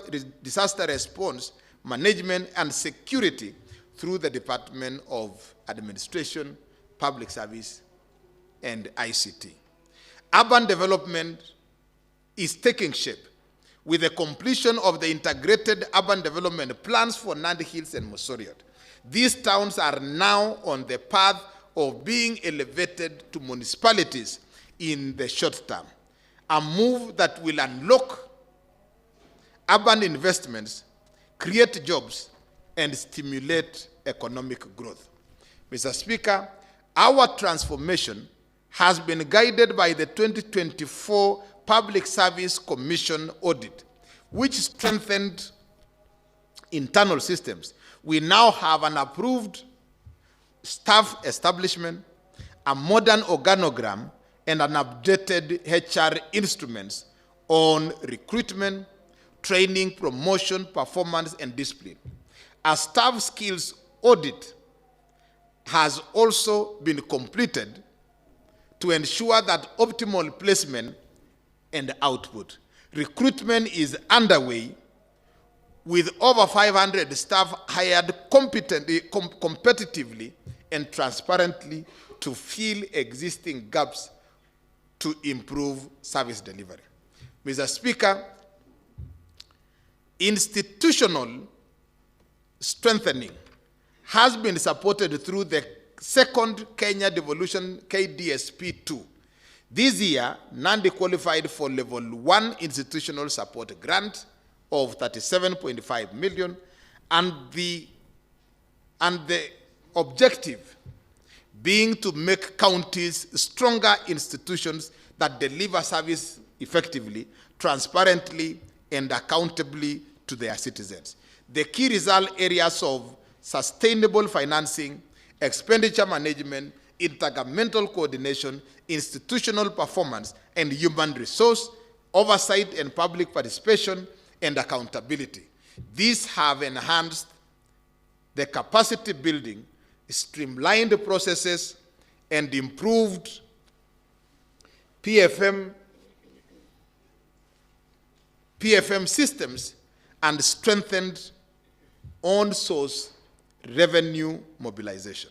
response management, and security through the Department of Administration, Public Service, and ICT. Urban development is taking shape with the completion of the integrated urban development plans for Nandi Hills and Mosoriot. These towns are now on the path of being elevated to municipalities in the short term, a move that will unlock urban investments, create jobs, and stimulate economic growth. Mr. Speaker, our transformation has been guided by the 2024 Public Service Commission audit, which strengthened internal systems. We now have an approved staff establishment, a modern organogram, and an updated HR instruments on recruitment, training, promotion, performance, and discipline. A staff skills audit has also been completed to ensure that optimal placement and output. Recruitment is underway with over 500 staff hired competitively and transparently to fill existing gaps to improve service delivery. Mr. Speaker, institutional strengthening has been supported through the second Kenya Devolution KDSP2. This year, Nandi qualified for Level 1 institutional support grant of 37.5 million, and the objective being to make counties stronger institutions that deliver service effectively, transparently, and accountably to their citizens. The key result areas of sustainable financing, expenditure management, intergovernmental coordination, institutional performance, and human resource oversight and public participation and accountability. These have enhanced the capacity building, streamlined processes, and improved PFM systems and strengthened on-source revenue mobilization.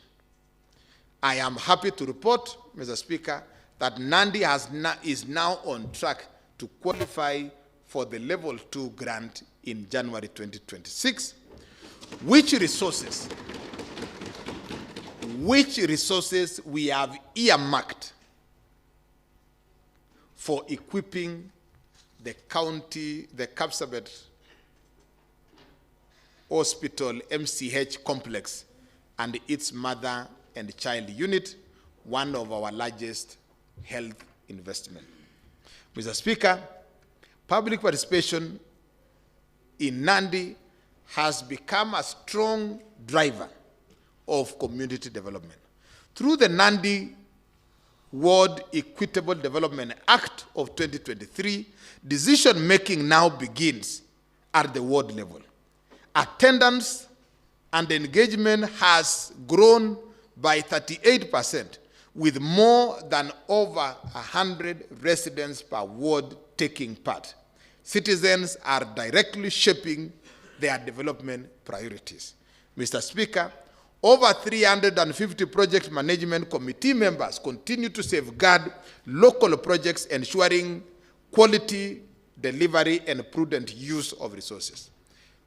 I am happy to report, Mr. Speaker, that Nandi is now on track to qualify for the Level 2 grant in January 2026. Which resources we have earmarked for equipping the Kapsabet Hospital MCH complex and its mother and child unit, one of our largest health investment. Mr. Speaker, public participation in Nandi has become a strong driver of community development. Through the Nandi Ward Equitable Development Act of 2023, decision-making now begins at the ward level. Attendance and engagement has grown by 38%, with more than over 100 residents per ward taking part. Citizens are directly shaping their development priorities. Mr. Speaker, over 350 project management committee members continue to safeguard local projects, ensuring quality delivery and prudent use of resources.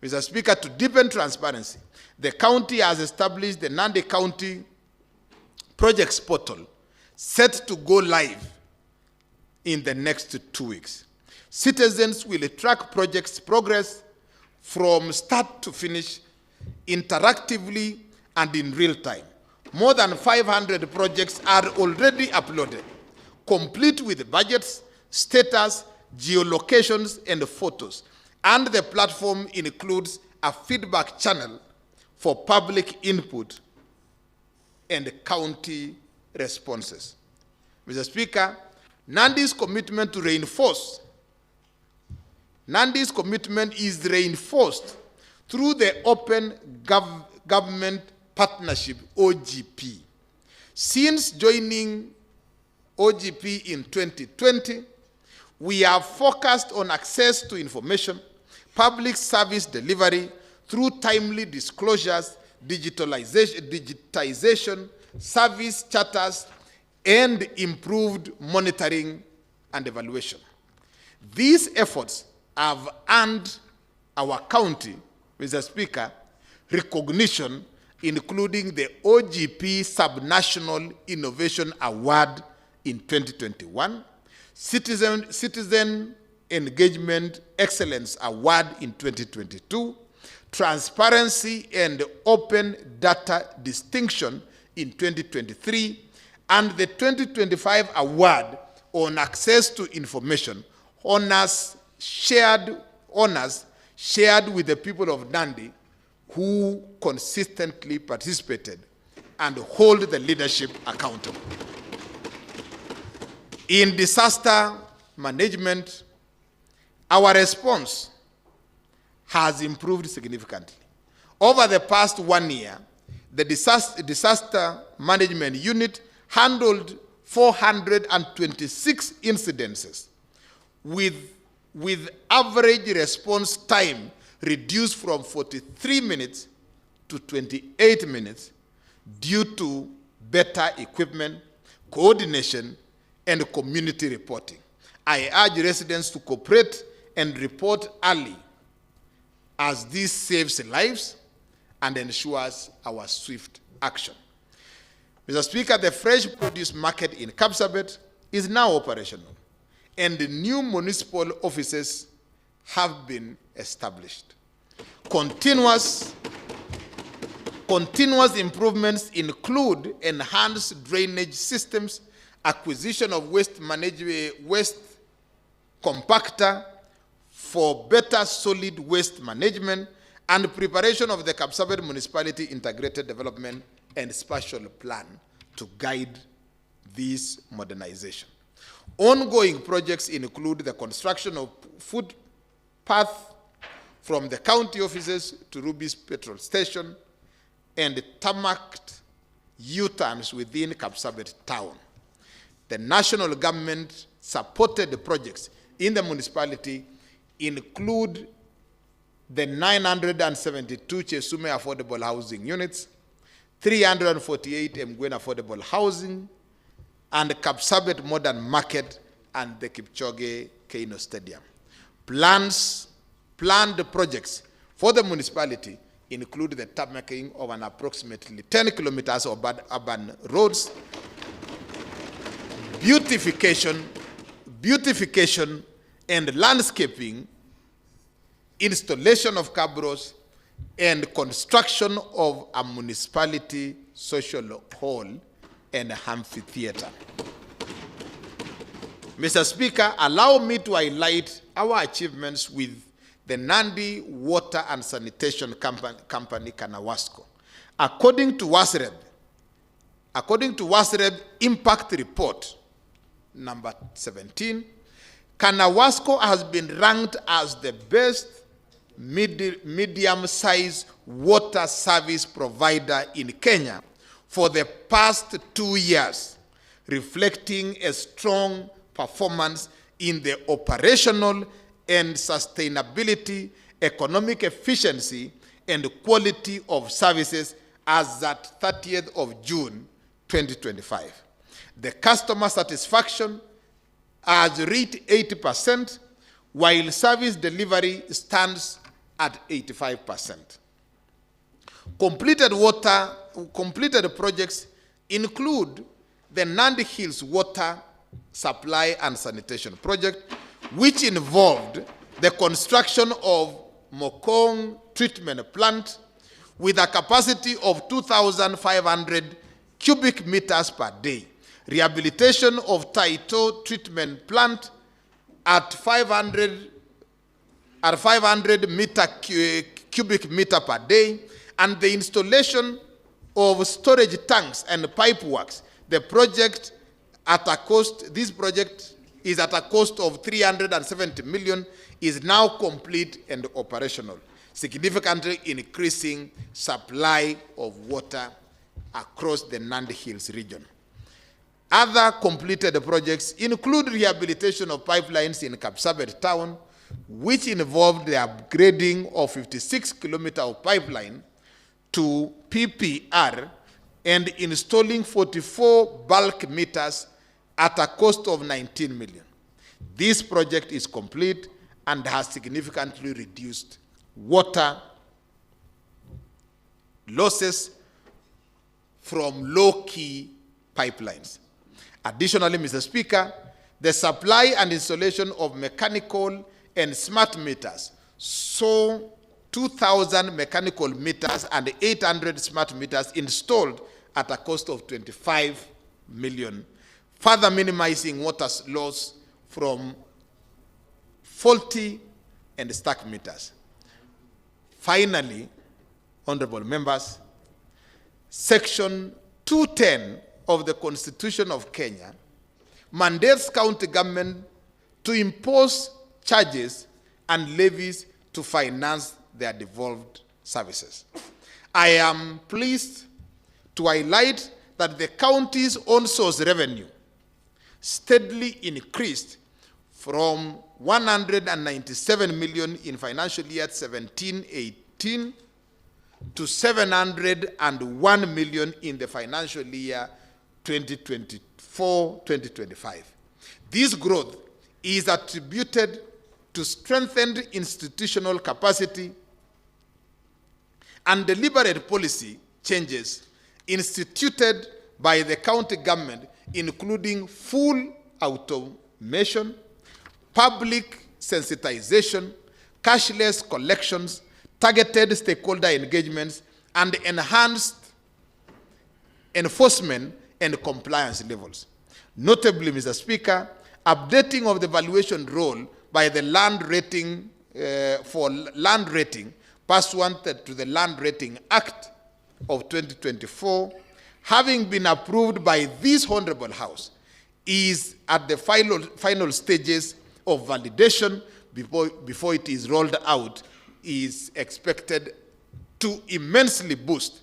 Mr. Speaker, to deepen transparency, the county has established the Nandi County Projects Portal, set to go live in the next 2 weeks. Citizens will track projects' progress from start to finish interactively and in real time. More than 500 projects are already uploaded, complete with budgets, status, geolocations, and photos. And the platform includes a feedback channel for public input and county responses. Mr. Speaker, Nandi's commitment is reinforced through the Open Government Partnership, OGP. Since joining OGP in 2020, we have focused on access to information, public service delivery through timely disclosures, digitization, service charters, and improved monitoring and evaluation. These efforts have earned our county, Mr. Speaker, recognition, including the OGP Subnational Innovation Award in 2021, Citizen Engagement Excellence Award in 2022, Transparency and Open Data Distinction in 2023, and the 2025 Award on Access to Information, honors shared with the people of Nandi who consistently participated and hold the leadership accountable. In disaster management, our response has improved significantly. Over the past 1 year, the disaster management unit handled 426 incidences, with average response time reduced from 43 minutes to 28 minutes due to better equipment, coordination, and community reporting. I urge residents to cooperate and report early, as this saves lives and ensures our swift action. Mr. Speaker, the fresh produce market in Kapsabet is now operational, and the new municipal offices have been established. Continuous improvements include enhanced drainage systems, acquisition of waste compactor for better solid waste management, and preparation of the Kapsabet Municipality Integrated Development and Spatial Plan to guide this modernization. Ongoing projects include the construction of footpath from the county offices to Ruby's petrol station and tarmacked U-turns within Kapsabet town. The national government supported projects in the municipality include the 972 Chesume affordable housing units, 348 Mgwen affordable housing, and Kapsabet modern market and the Kipchoge Keino Stadium. Planned projects for the municipality include the tarmacking of an approximately 10 kilometers of urban roads, beautification and landscaping, installation of cabros, and construction of a municipality social hall and amphitheater. Mr. Speaker, allow me to highlight our achievements with the Nandi Water and Sanitation Company, Kanawasco. According to WASREB Impact Report number 17, Kanawasco has been ranked as the best medium-sized water service provider in Kenya for the past 2 years, reflecting a strong performance in the operational and sustainability, economic efficiency, and quality of services as at 30th of June 2025. The customer satisfaction has reached 80%, while service delivery stands at 85%. Completed projects include the Nandi Hills Water Supply and Sanitation Project, which involved the construction of Mokong Treatment Plant with a capacity of 2,500 cubic meters per day, rehabilitation of Taito Treatment Plant at 500 cubic meter per day, and the installation of storage tanks and pipe works. This project is at a cost of 370 million, is now complete and operational, significantly increasing supply of water across the Nandi Hills region. Other completed projects include rehabilitation of pipelines in Kapsabet town, which involved the upgrading of 56 kilometers of pipeline to PPR and installing 44 bulk meters at a cost of 19 million. This project is complete and has significantly reduced water losses from low-key pipelines. Additionally, Mr. Speaker, the supply and installation of mechanical and smart meters saw 2,000 mechanical meters and 800 smart meters installed at a cost of 25 million, further minimizing water loss from faulty and stuck meters. Finally, honorable members, Section 210 of the Constitution of Kenya mandates county government to impose charges and levies to finance their devolved services. I am pleased to highlight that the county's own source revenue steadily increased from 197 million in financial year 17-18 to 701 million in the financial year 2024-2025. This growth is attributed to strengthened institutional capacity and deliberate policy changes instituted by the county government, including full automation, public sensitization, cashless collections, targeted stakeholder engagements, and enhanced enforcement and compliance levels. Notably, Mr. Speaker, updating of the valuation role by the land rating for land rating pursuant to the Land Rating Act of 2024, having been approved by this Honorable House, is at the final stages of validation before it is rolled out, is expected to immensely boost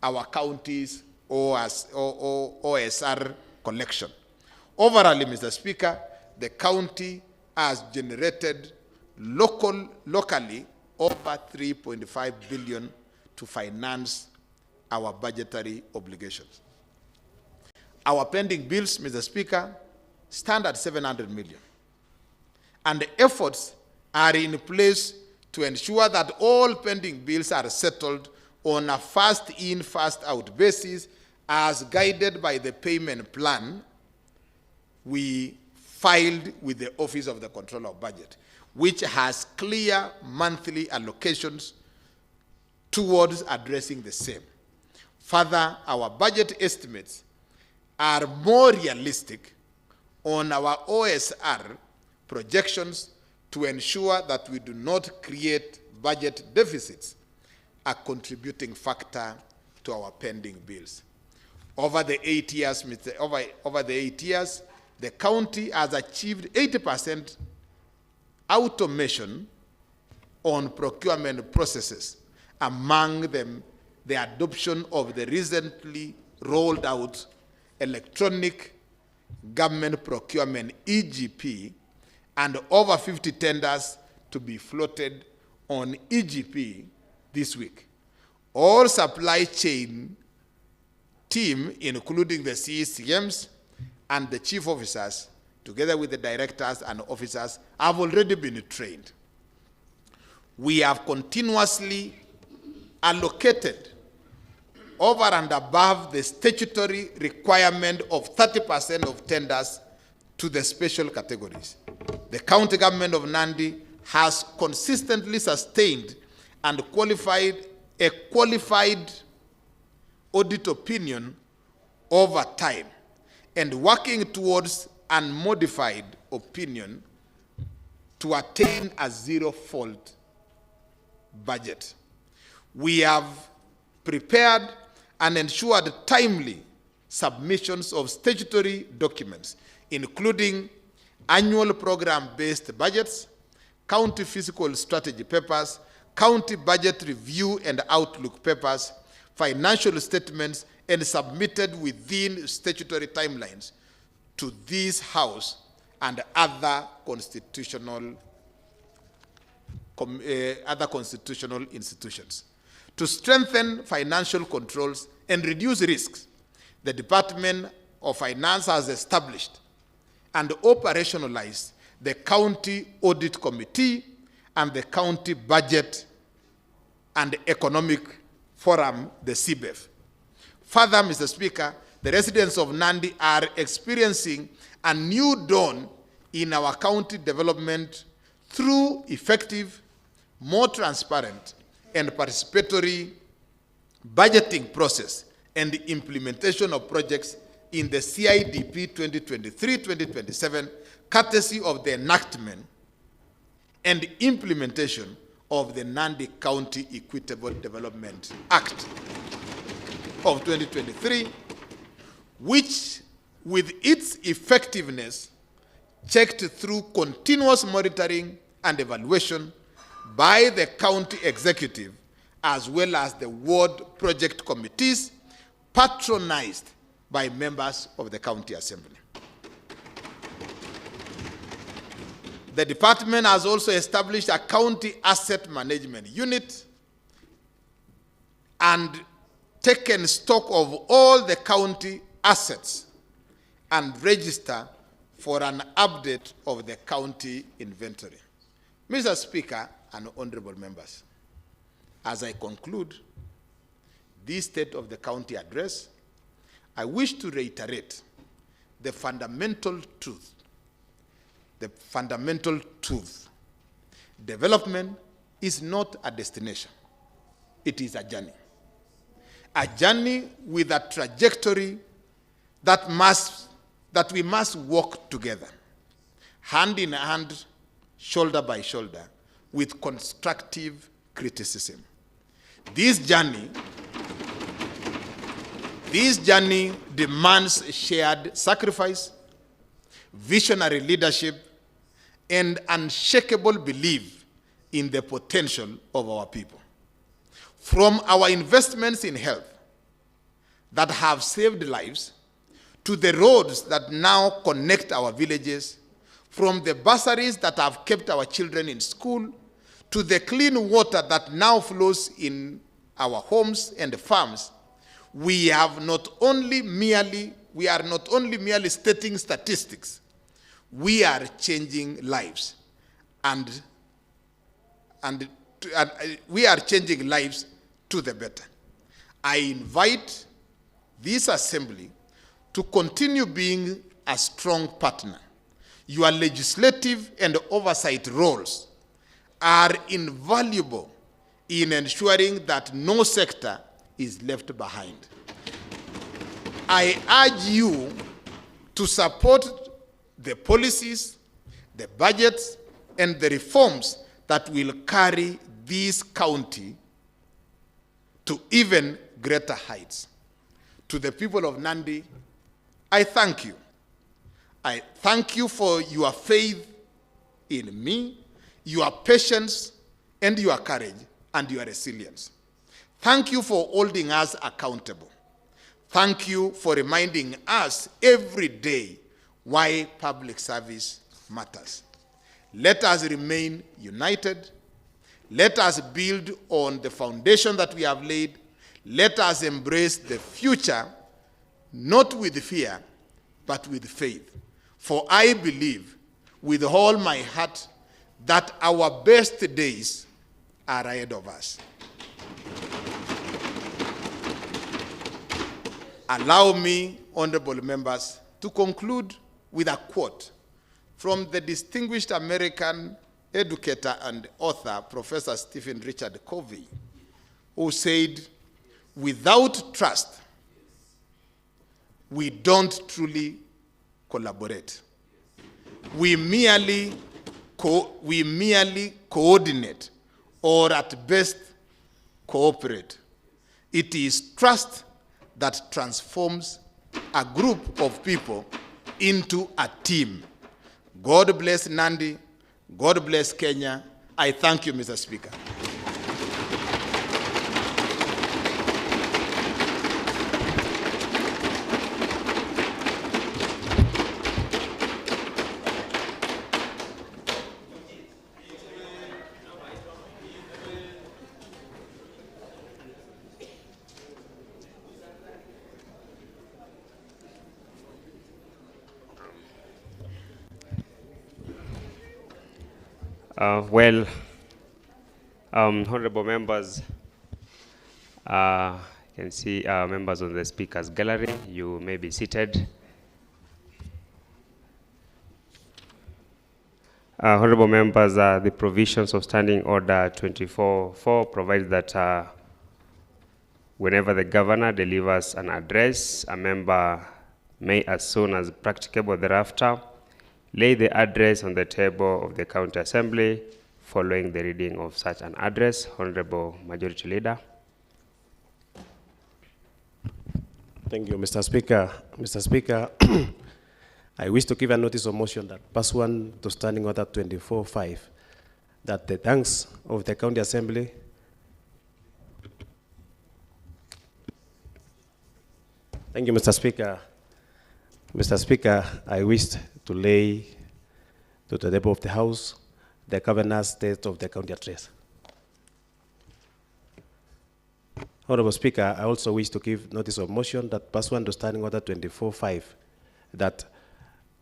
our county's OSR collection. Overall, Mr. Speaker, the county has generated locally over 3.5 billion to finance our budgetary obligations. Our pending bills, Mr. Speaker, stand at 700 million. And the efforts are in place to ensure that all pending bills are settled on a first-in, first-out basis as guided by the payment plan we filed with the Office of the Controller of Budget, which has clear monthly allocations towards addressing the same. Further, our budget estimates are more realistic on our OSR projections to ensure that we do not create budget deficits, a contributing factor to our pending bills. Over the 8 years, the county has achieved 80% automation on procurement processes, among them the adoption of the recently rolled out electronic government procurement EGP, and over 50 tenders to be floated on EGP this week. All supply chain team, including the CECMs and the chief officers, together with the directors and officers, have already been trained. We have continuously allocated over and above the statutory requirement of 30% of tenders to the special categories. The county government of Nandi has consistently sustained and qualified audit opinion over time, and working towards unmodified opinion to attain a zero-fault budget. We have prepared and ensured timely submissions of statutory documents, including annual program-based budgets, county fiscal strategy papers, county budget review and outlook papers, financial statements, and submitted within statutory timelines to this House and other constitutional institutions. To strengthen financial controls and reduce risks, the Department of Finance has established and operationalized the County Audit Committee and the County Budget and Economic Forum, the CBEF. Further, Mr. Speaker, the residents of Nandi are experiencing a new dawn in our county development through effective, more transparent, and participatory budgeting process and the implementation of projects in the CIDP 2023-2027, courtesy of the enactment and implementation of the Nandi County Equitable Development Act of 2023, which, with its effectiveness, checked through continuous monitoring and evaluation by the county executive, as well as the ward project committees, patronized by members of the County Assembly. The department has also established a county asset management unit and taken stock of all the county assets and register for an update of the county inventory. Mr. Speaker and honorable members, as I conclude this State of the County address, I wish to reiterate the fundamental truth. The fundamental truth. Development is not a destination. It is a journey. A journey with a trajectory that we must walk together, hand in hand, shoulder by shoulder, with constructive criticism. This journey demands shared sacrifice, visionary leadership, and unshakable belief in the potential of our people. From our investments in health that have saved lives, to the roads that now connect our villages, from the bursaries that have kept our children in school, to the clean water that now flows in our homes and farms, we are not only merely stating statistics, we are changing lives, and we are changing lives to the better. I invite this assembly to continue being a strong partner. Your legislative and oversight roles are invaluable in ensuring that no sector is left behind. I urge you to support the policies, the budgets, and the reforms that will carry this county to even greater heights. To the people of Nandi, I thank you. I thank you for your faith in me, your patience, and your courage, and your resilience. Thank you for holding us accountable. Thank you for reminding us every day why public service matters. Let us remain united. Let us build on the foundation that we have laid. Let us embrace the future, not with fear, but with faith. For I believe with all my heart that our best days are ahead of us. Allow me, honorable members, to conclude with a quote from the distinguished American educator and author, Professor Stephen Richard Covey, who said, "Without trust, we don't truly collaborate. We merely we merely coordinate or at best cooperate. It is trust that transforms a group of people into a team. God bless Nandi. God bless Kenya. I thank you, Mr. Speaker. Honorable members, you can see members on the speakers gallery. You may be seated. Honorable members, the provisions of Standing Order 24.4 provides that whenever the governor delivers an address, a member may, as soon as practicable thereafter, lay the address on the table of the County Assembly following the reading of such an address. Honorable Majority Leader. Thank you, Mr. Speaker. Mr. Speaker, I wish to give a notice of motion that pursuant to Standing Order 24.5, that the thanks of the County Assembly Thank you, Mr. Speaker. Mr. Speaker, I wish to lay to the table of the House the Governor's State of the County Address. Honorable Speaker, I also wish to give notice of motion that pursuant to Standing Order 24.5, that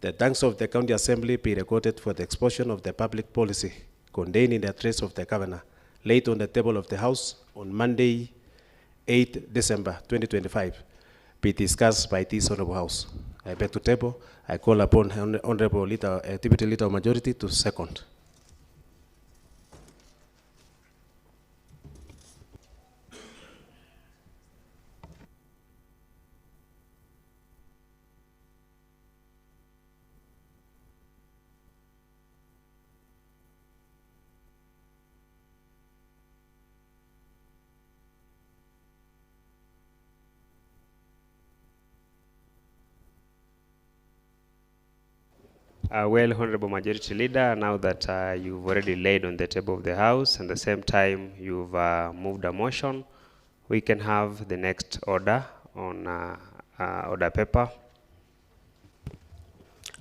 the thanks of the County Assembly be recorded for the exposition of the public policy contained in the address of the Governor, laid on the table of the House on Monday, 8 December 2025, be discussed by this Honorable House. I beg to table. I call upon Honorable Leader, Deputy Leader of Majority to second. Well, Honorable Majority Leader, now that you've already laid on the table of the House, and at the same time you've moved a motion, we can have the next order on order paper.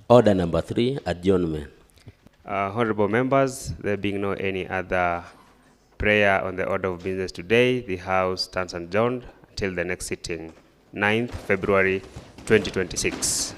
Order number 3, adjournment. Honorable members, there being no any other prayer on the order of business today, the House stands adjourned until the next sitting, 9th February 2026.